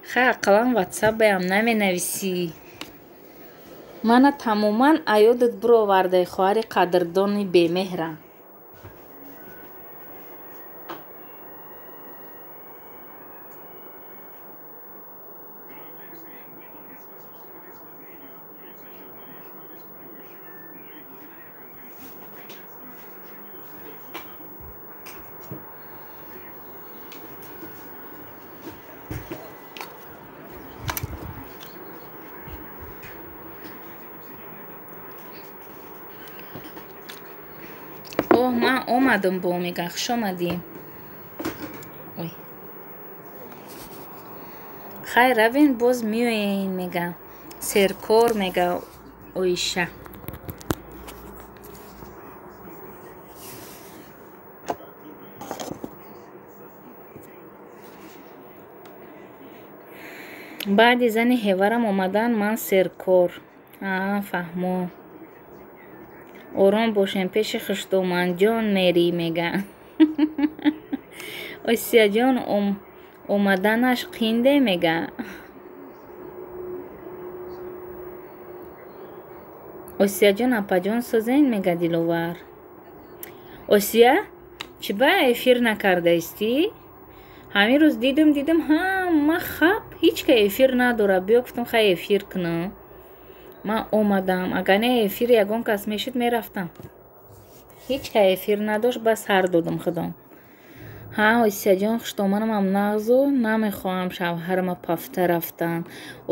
хай ақаллан ватсапаям наменависӣ. Мана тамоман аёдат бировардай хоҳари қадрдони бемеҳра. Ман омадам бо мега хуш омадӣ. Хай равен боз меоен мега серкор мега Оиша. баъди зани ҳеварам омадан ман серкор. Фаҳмо. ором бошем пеши хуштомандҷон мерӣ мега. Осияҷон омаданаш қинде мега. Осияҷон апаҷон сӯзен мега диловар. Осия чӣ ба эфир накардаистӣ? ҳамин рӯз дидам ҳама хаб ҳичка эфир надора. биё гуфтам хай эфир кунам. ман омадам. агар не эфир ягон кас мешуд мерафтам. ҳичка эфир надошт, бас ҳар додам худам. Осияҷон хуштомадам нағзу намехоҳам шавҳарама пафта рафтан.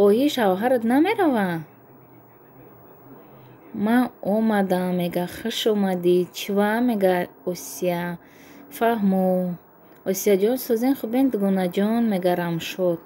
оҳи шавҳарат намерава? ман омадам мега хуш омадӣ. чива мега Осия. фаҳмо. Осияҷон сӯзен хубен дугонаҷон мега Рамшод.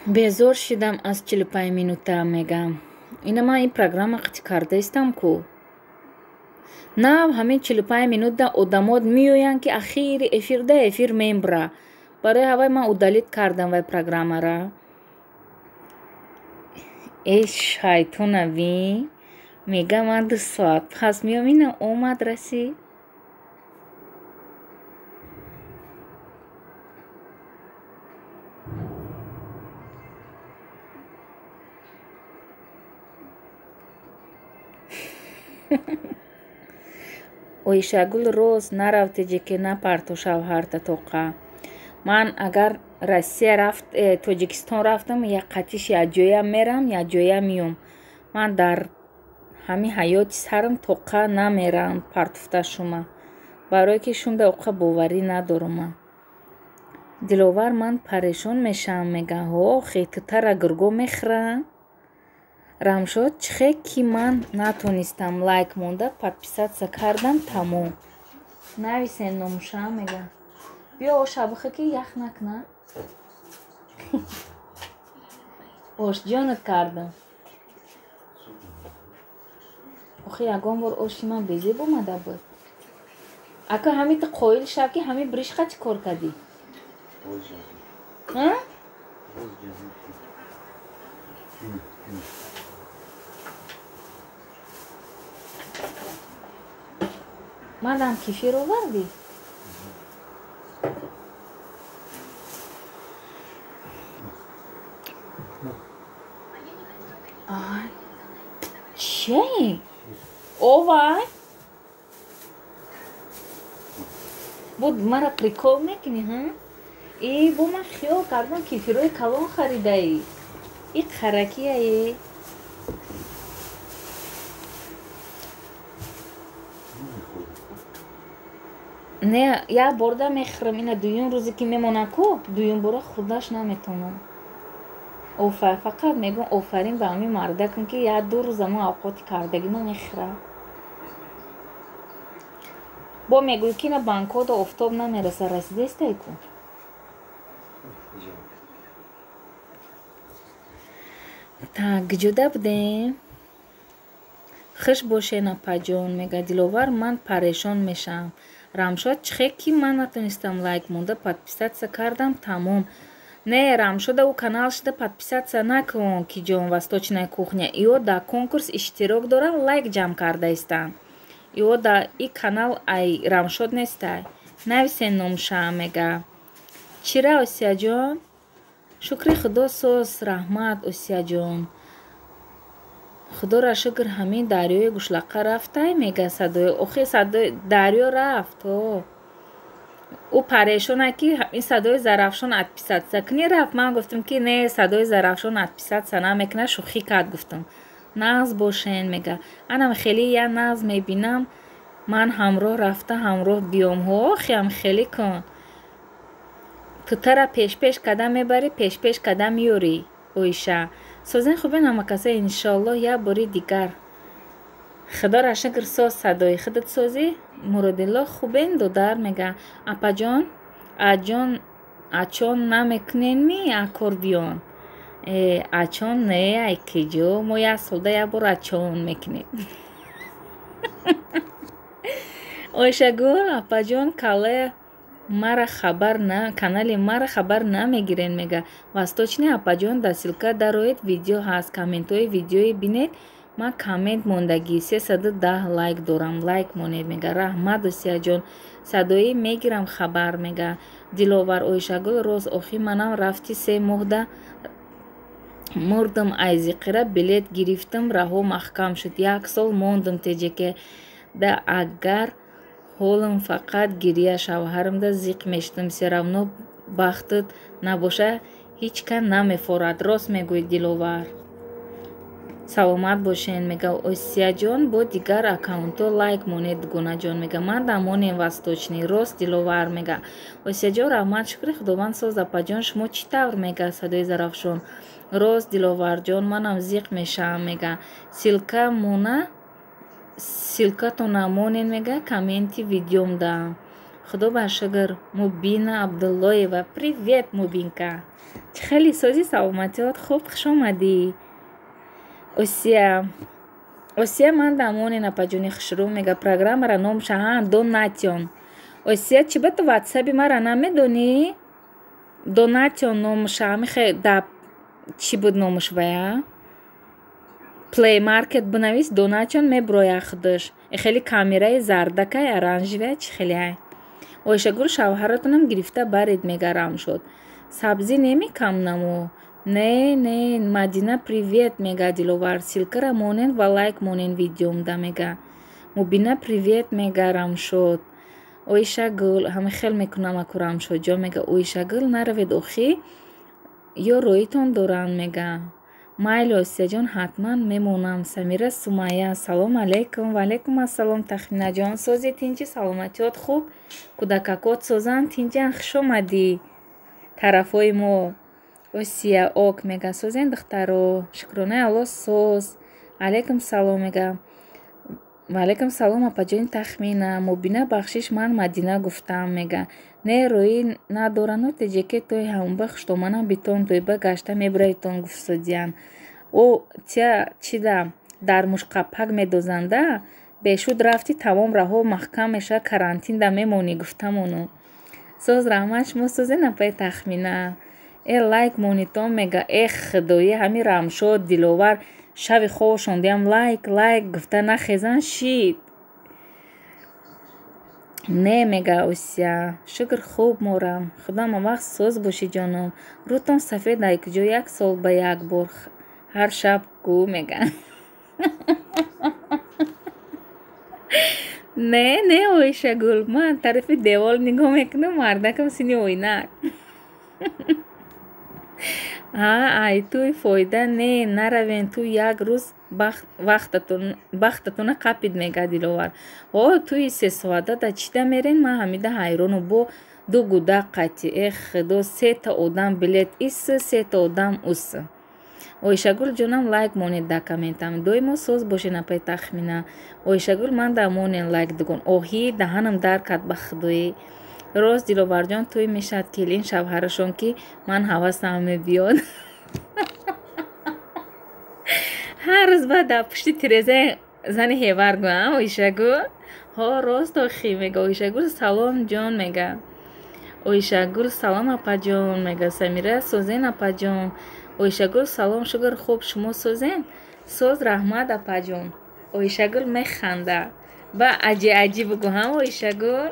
безор шидам аз 45 минута мегам. ина ман ин программа қатъ кардаистам ку. на ҳамин 45 минута одамот меоянд ки ахири эфир мембра. Барои ҳавай ман удалит кардам вай программара. Шайтонави мега ман 2 соат пас меом, ина омад расид. Оишагул роз наравтеҷе ки напарту шавҳарта тоқа. Ман агар Россия рафт Тоҷикистон рафтам якқатиш якҷоям мерам, якҷоя меом. Ман дар ҳамин ҳаёти сарам тоқа намерам партуфта шума, барое ки шумда оқа боварӣ надорам. Диловар ман парешон мешавам, мега охе тутара гурго мехӯрам. Рамшод чихе ки ман натонистам лайк монда, подписаться кардам, тамом. Нависен номушам, мега биё ошабухе ки ях накна. Ошҷонат кардам. охи ягон бор оши ман безеб омада буд. Ака ҳамин ту қоил шав ки ҳамин бришқа чӣ кор кардӣ? Мадам кефир овардӣ? Чӣ? Овай? буд мара прикол мекунӣ, ҳа? Бо ман хиёл кардам кефирои калон харидаӣ. И қаракияе? Не, як борда мехӯрам, ина дуюм рӯзе ки мемонам ку, дуюм бора хурдаш наметонам. Фақат мегӯям офарин ба ҳамин мардакам ки як 2 рӯза ман авқоти кардагима мехӯрам. бо мегӯӣ ки ина банкода офтоб намераса, расидаистай ку. Так, ҷуда будем. хуш бошен апаҷон, мега Диловар ман парешон мешавам. Рамшод чихе ки ман натонистам лайк монда, подписаться кардам, тамом. Не, Рамшода у канал шуда подписаться накун ки ҷон восточная кухня. Ио да конкурс иштирок дорам, лайк ҷамъ кардаистам. Ио да и канал ай Рамшод нестай. Нависен номушам, мега чира Осияҷон? Шукри худо сос, раҳмат Осияҷон. Худоро шукр ҳамин дарёи гушлақа рафтай, мега садои охи садои дарё рафт. ӯ парешона ки ин садои зарафшон отписаться кунӣ рафт. Ман гуфтам ки не, садои зарафшон отписаться намекуна, шӯхӣ кард. Гуфтам нағз бошен, мега анам хеле я нағз мебинам, ман ҳамроҳ рафта ҳамроҳ биём. Охиам хеле кун. Тутара пеш-пеш кадам мебарӣ, пеш-пеш кадам меёрӣ. Оиша созен хубе намакаса, иншоаллоҳ як бори дигар. Худоро шукр соз садои худат созӣ. Муродилло хубен додар, мега апаҷон ачон намекунен ми аккордион. Ачон не, ай киҷо, мо як солда як бор ачон мекунем. Оишагул апаҷон канали мара хабар намегирен, мега восточный апаҷон да ссилка дароед, видео ҳаст, комментҳои видеои бинед. Ман коммент мондагӣ 310 лайк дорам, лайк монед, мега раҳмат Осияҷон. Садоӣ мегирам хабар, мега Диловар Оишагул роз охи манам рафти 3 моҳда мурдам айзиқира билет гирифтам, раҳо маҳкам шуд. 1 сол мондам теҷеке да агар ҳолам фақат гирия шавҳарамда зиқ мешудам. Всеравно бахтат набоша ҳеҷ кан намефорад. Рост мегӯй Диловар. Саломат бошен, мега Осияҷон бо дигар аккаунтҳо лайк монед Гунаҷон, мега ман дамонем восточный. Рост Диловар, мега Осияҷон раҳмат, шукри худованд соз апаҷон. Шумо чӣ тавр, мега садои зарафшон. Рост Диловарҷон, манам зиқ мешавам, мега силкатона монен, мега комменти видеом даам. Худо ба шукр. Мубина Абдуллоева, привет Мубинка. Чӣ хели сози саломатиёт, хуб хуш омадӣ. Осия осия ман дамони напаҷуни хушрӯ мега программара номша Donation. осия чӣ ба ту ватсаби мара намедонӣ? Donation номша михе да чӣ буд номаш вая? Play Market бинавис Donation меброя худаш. Хеле камераи зардакай оранжевая чӣ хелеай. Ойшагул шавҳаратонам гирифта баред мегарам шуд. Сабзӣ немекам намо. Не, Мадина привет мега Диловар. Силкара монен ва лайк монен видеомда мега. Мубина привет мега Рамшод. Ойшагул ҳама хел мекунам аку Рамшод ҷо мега Ойшагул наравед охи ё роитон доранд мега. Майли Осияҷон ҳатман мемонам. Самира Сумайя салом алейкум. Ва алейкум ассалом Тахминаҷон. Сози тинҷи саломатиёт хуб? Кӯдакакот созанд тинҷан хуш омадӣ тарафҳои мо. Осия ок мега созен духтаро. Шукронаи Алло соз. Алейкум салом мега. Ва алейкум салом апаҷони Тахмина. Мубина бахшиш ман Мадина гуфтам мега. Не рӯи надораноте ҷекетои ҳамба хуштоманам битон дӯйба гашта мебраитон гуфсодиян. О тя чида дар мушқапак медозанда бешуд рафти тамом раҳо маҳкам меша карантинда мемонӣ гуфтамону. Соз раҳмат шумо созен апаи Тахмина. Лайк монитон мега худоӣ ҳами Рамшод Диловар шави хоб шондиам лайк гуфта нахезан шид. Не мега Осия шукр хуб морам. Худам вақт соз боши ҷоном. Рӯтон сафед ай куҷо як сол ба як бор ҳар шаб гӯ мега. Не Ойшагул ман тарафи девор нигоҳ мекунам мардакам сини ойнак. Ай туи фоида не наравен ту як рӯз бахтатона қапид мега Диловар. Туи сесоатада чида мерен ман ҳамида ҳайрону бо ду гуда қати худо сета одам билет ис сета одам ус. Ойшагул ҷонам лайк монед да комментам доимо соз бошен апай Тахмина. Ойшагул ман да монен лайк дугон оҳи даҳанам дар кад ба худоӣ. Рост Диловарҷон туй мешад келин шавҳарашон ки ман ҳавасам мебиёд. ҳар рӯз ба да пушти тирезаи зани ҳевар гӯям Ойшагул. Рост охи мега Ойшагул салом ҷон мега. Ойшагул салом апаҷон мега Самира созен апаҷон. Ойшагул салом шукр хуб шумо созен? Соз раҳмат апаҷон. Ойшагул механда. Ба аҷи бугӯ ҳам Ойшагул.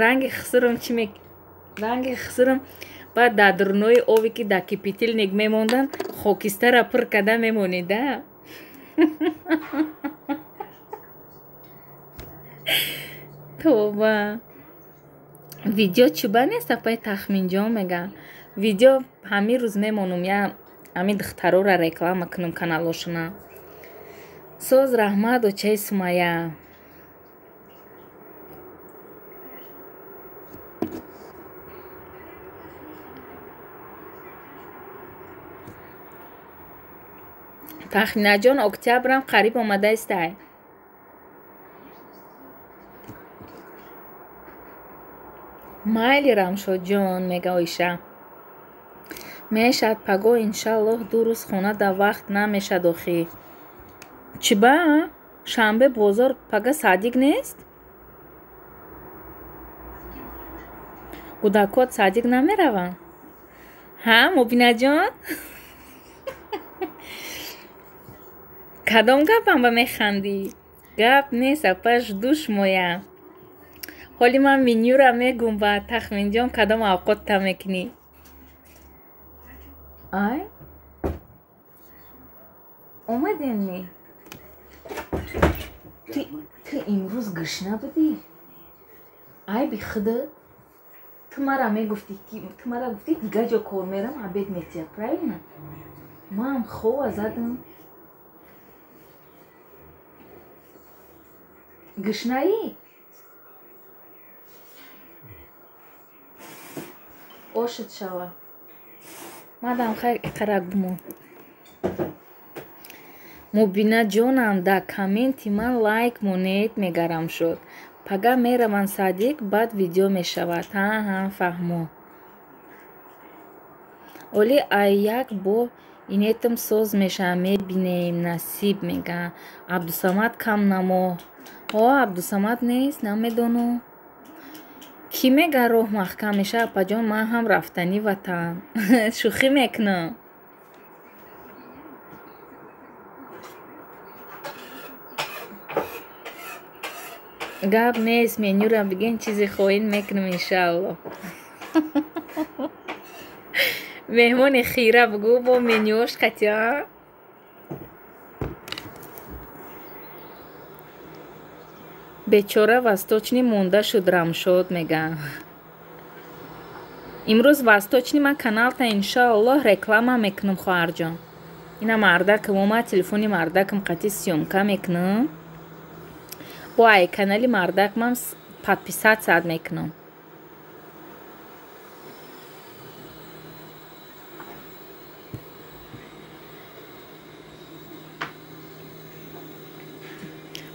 ранги хисурам чӣ мек ранги хисурам баъд дар дурнои обе ки дар кипятилник мемондан хокистара пур карда мемонида. тоба видео чиба нест апай Тахминҷон мега. Видео ҳамин рӯз мемонум я ҳамин духтарора реклама кунум каналошона. Соз раҳмат очаи Сумайя. Тахминаҷон октябрам қариб омадаистай. Майли Рамшодҷон мега Ойша. Мешад паго иншаллоҳ ду рӯз хона да вақт намешад охи. Чиба? Шанбе бозор пага садик нест? кӯдакот садик намераванд? Мубинаҷон? кадом гапам ба механдӣ? Гап нест апаш душ моя. ҳоли ман менюра мегум ба Тахминҷон кадом авқотта мекунӣ? ай омадеми ту имрӯз гушна будӣ? ай бихуда ту мара мегуфтӣ ки ту мара гуфтӣ дига ҷо кор мерам абед метия правильно? ман хова задам гушнаӣ? ошит шава мадам хайр иқарак бумон. мубина ҷонам да комменти ман лайк монед мегарам шуд. пага мераванд садик баъд видео мешавад. фаҳмо. оли ай як бо инетам соз меша мебинем насиб мега Абдусамад кам намо Абдусамад нест намедонам ки мега роҳ маҳкам меша апаҷон ман ҳам рафтани ватан шӯхӣ мекунам гап нест менюра бигин чизе хоҳед мекунам иншааллоҳ меҳмони хира бугӯ бо менюш қатиа бечора восточни монда шуд Рамшод мега имрӯз восточни ман каналта иншааллоҳ реклама мекунам хоҳарҷон ина мардакам омад телефони мардакам қатъи сёмка мекунам бо ай канали мардакам подписатсия мекунам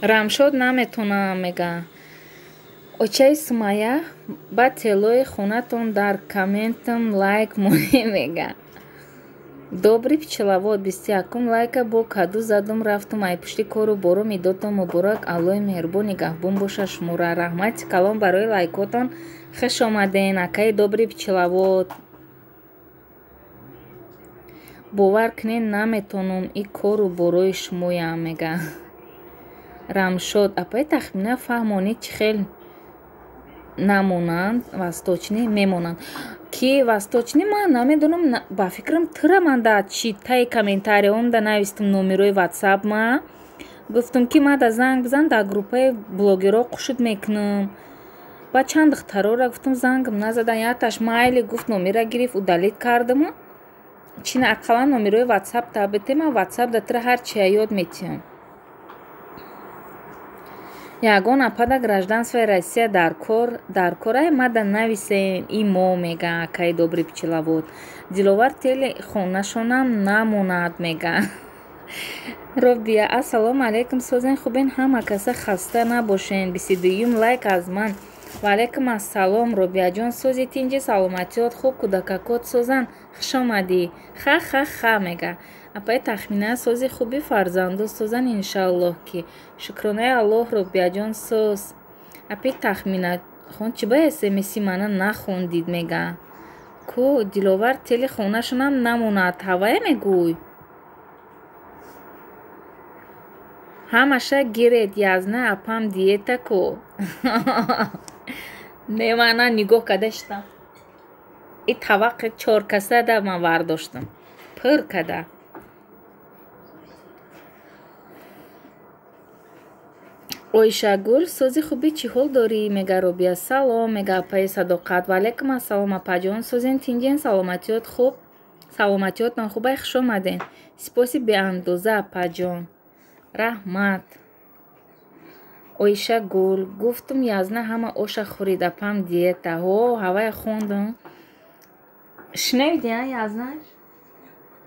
Рамшод наметонам мега очаи Сумайя ба телои хонатон дар комментам лайк монем мега добри пичалавод 21 лайка бо каду задум рафтум ай пушти кору боро медодам муборак аллои меҳрубон нигаҳбон боша шуморо раҳмати калон барои лайкотон хуш омаден акаи добри пичалавод бовар кунед наметонам и кору борои шумоям мега Рамшод апаи тахмина фаҳмонид чӣ хел намонанд восточни мемонанд ки восточни ман намедонам ба фикрам тираман да чи таи комментариём да навистам номерои ватсап ма гуфтам ки мада занг бизан дар группаи блогеро қушуд мекунам ба чанд духтарора гуфтам зангам назадан якташ майли гуфт номера гирифт удалит кардаму чина ақаллан номерои ватсап табите ман ватсап да тира ҳар чия ёд метиҳам ягона пада гражданствои Россия дар корай мада нависен имо мега акаи добри пичалавод диловар тели хонашонам намонад мега Робия ассалому алайкум созен хубен ҳама каса хаста набошен 22 лайк аз ман ва алайкум ассалом Робияҷон сози тинҷи саломатиёт хуб кӯдакакот созан хуш омадӣ ха мега апаи тахмина сози хуби фарзанду созан иншааллоҳ ки шукронаи аллоҳ Робияҷон соз апаи тахмина хон чи ба смс-и мана нахондид мега ку диловар тели хонашонам намонад ҳавая мегӯй ҳамаша гиред язна апам диета ку немана нигоҳ када шудам и таваққи 4 касада ман вардоштам пир када Ойшагул сози хуби чӣ ҳол дорӣ мега Робия салом мега апаи садоқат ва алайкум ассалом апаҷон созен тинҷен саломатиёт хуб саломатиётон хубай хуш омаден сипоси беандоза апаҷон раҳмат Ойшагул гуфтум язна ҳама оша хӯрид апам диета ҳавая хондам шневидия язнаш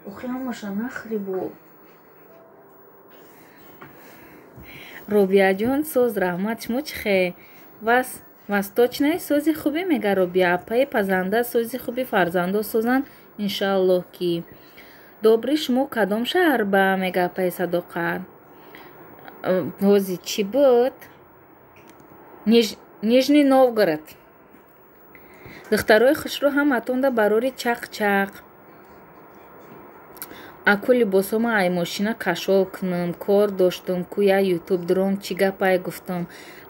охи ҳамаша нахӯрибу Робияҷон соз раҳмат шумо чӣ хе восточнаи сози хубӣ мега Робия апаи пазанда сози хуби фарзандо созан иншааллоҳ ки добри шумо кадом шаҳр ба мега апаи садоқат ҳози чӣ буд нижний новгород духтарои хушрӯ ҳаматонда барори чақ аку либосома ай мошина кашол кунам кор доштам ку я ютуб дрон чӣ гапай гуфтам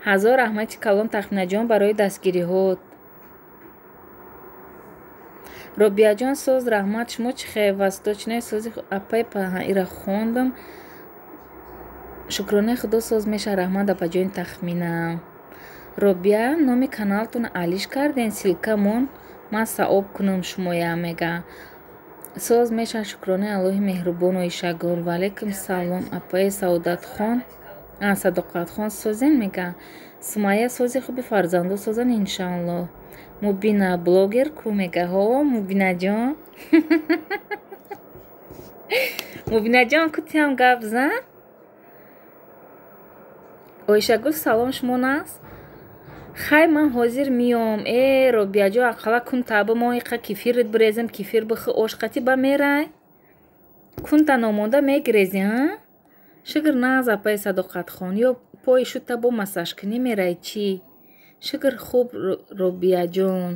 ҳазор раҳмати калон тахминаҷон барои дастгириҳот Робияҷон соз раҳмат шумо чӣ хе восточнаи сози апай ира хондам шукронаи худо соз меша раҳмат апаҷони тахмина Робия номи каналтон алиш карден силкамон ман саоб кунам шумоя мега соз меша шукронаи аллоҳи меҳрубон Ойшагул ва алайкум салом апаи садоқатхон созен мега Сумайя сози хуби фарзанду созан иншааллоҳ мубина блогер ку мега мубинаҷон мубинаҷон кутиам гап зан Ойшагул салом шумо наст хай ман ҳозир миём Робияҷон ақалла кун таба мо иқа кефирит бирезам кефир бихи ош қатӣ ба мерай кунта номода мегирезӣ, ҳа? Шигр наза пай Садоқатхон, ё пои шута бо масашкинӣ мерай чӣ? Шигр хуб Робияҷон,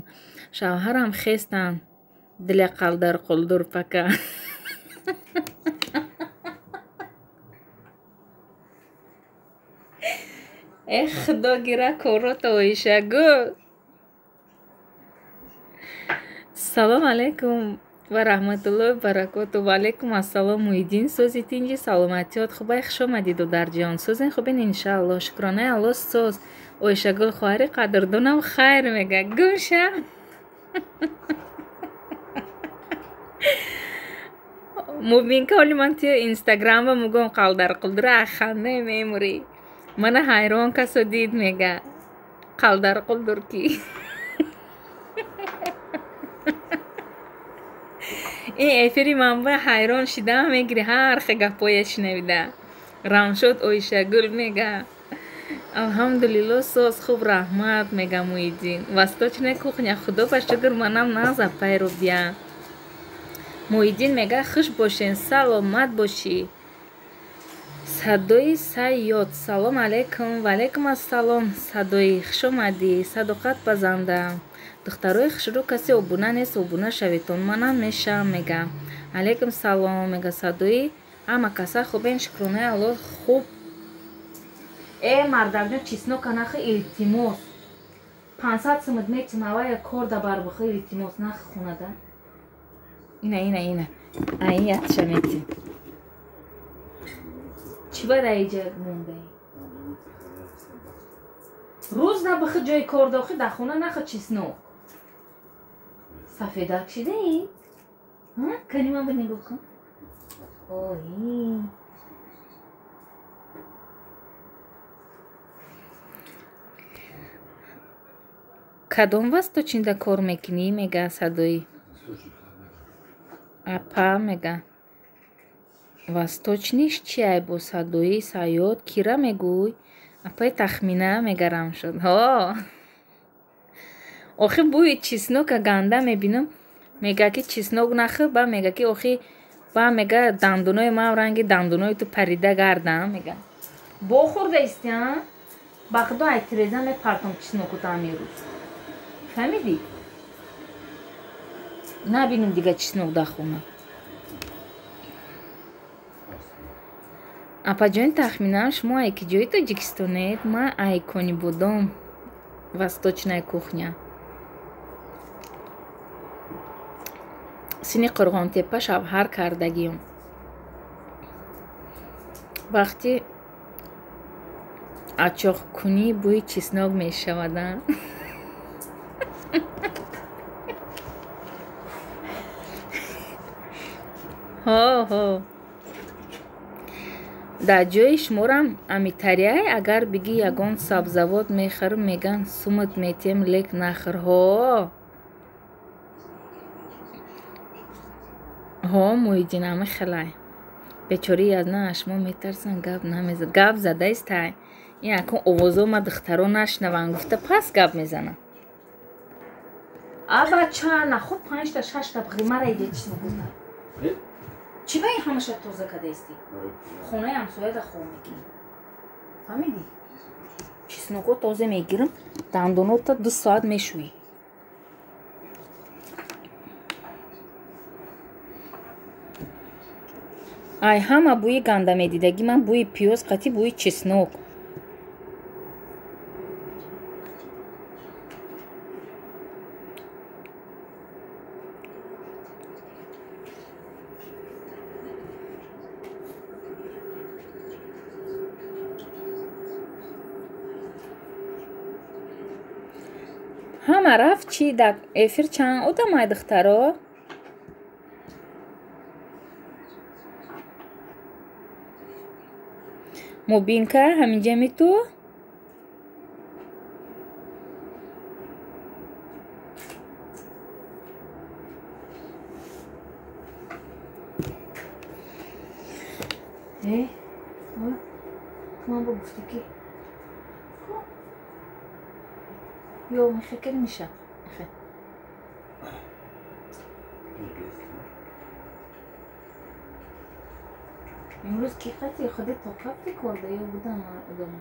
шавҳарам хестан, дили қалдар қулдур пака. Худо гира корото Оишагул. Салом алейкум ва раҳматуллоҳи ва баракоту. Ва алейкум ассалом Муҳиддин. Сӯзи тинҷи саломатиёт хубай хушомадиду дарҷон. Сӯзин хубин иншаалло. Шукронаи Алло сӯз. Оишагул хоҳари қадрдонам хайр мега. Гӯша. Мубинка оли ман тӯ Инстаграма мугом қалдар қулдура аханне мемурӣ. Мана ҳайрон касо дид мега. Қалдар қулдур ки. این افری منبع حیران شدم میگری هر خی گپای شنویده رامشد اویشگل میگه الحمدلله سوز خوب رحمت میگه مویدین وستاچنه کخنیا خدا با شکر منم نازه پیرو بیا مویدین میگه خوش باشین سلامت باشی صدای سیاد سلام علیکم و علیکم السلام صدای خوش اومدی صداقت بزنده духтарои хушрӯ касе обуна нест обуна шавитон манам мешам мега алейкум салом мега садои ама каса хубен шукронаи Алло хуб мардамҷон чиснок нахи илтимос 500 сумд метим авая кор да барбухи илтимос нахи хунада ина ай ятша метим чӣ бада иҷа мондаи рӯз набихи ҷои кор дохи да хона нахи чиснок сафедак шидаи? Кани ман бинигоҳ кун. Ои. Кадом васточинда кор мекунӣ мега садои? Апа мега. Васточниш чи ай бо садои саёд кира мегӯй? Апай тахмина мегарам шуд. Ҳо. Охи бӯи чеснока ганда мебинам мега ки чеснок нахи ба мега ки охи ба мега дандунои ман ранги дандунои ту парида гардам мега бо хурда исти а ба худо айтиреза мепартам чесноку тамирӯз фаҳмиди набинам дига чеснок да хона апаҷони тахминам шумо айки ҷои Тоҷикистонед ман айкони будом восточная кухня сини Қурғонтепа шавҳар кардагиём вақти ачоқкунӣ бӯи чеснок мешавада ҳо дар ҷои шуморам амитарияй агар бигӣ ягон сабзавот мехӯрм меган сумут метем лек нахӯр ҳо Муҳиддин амихелай бечори язна ашмо метарсан гап намеза гап задаистай ин акун овозо ма духтаро нашнаванд гуфта пас гап мезана абача нахуд 5-та 6-та бихӯри мара иҷа чеснок гуфта чӣ ба ин ҳамаша тоза кадаисти хонаи ҳамсояда хоб мекунӣ фаҳмиди чесноко тоза мегирам дандонота 2 соат мешӯӣ ай ҳама бӯи ганда медидагӣ ман бӯи пиёз қатӣ бӯи чеснок ҳама рафт чӣ дар эфир чанд одамай духтаро мубинка ҳаминҷа мету ман гуфтӣ ки ё мехекер миша имрӯз ки хати худи тоқати корда ё будам одам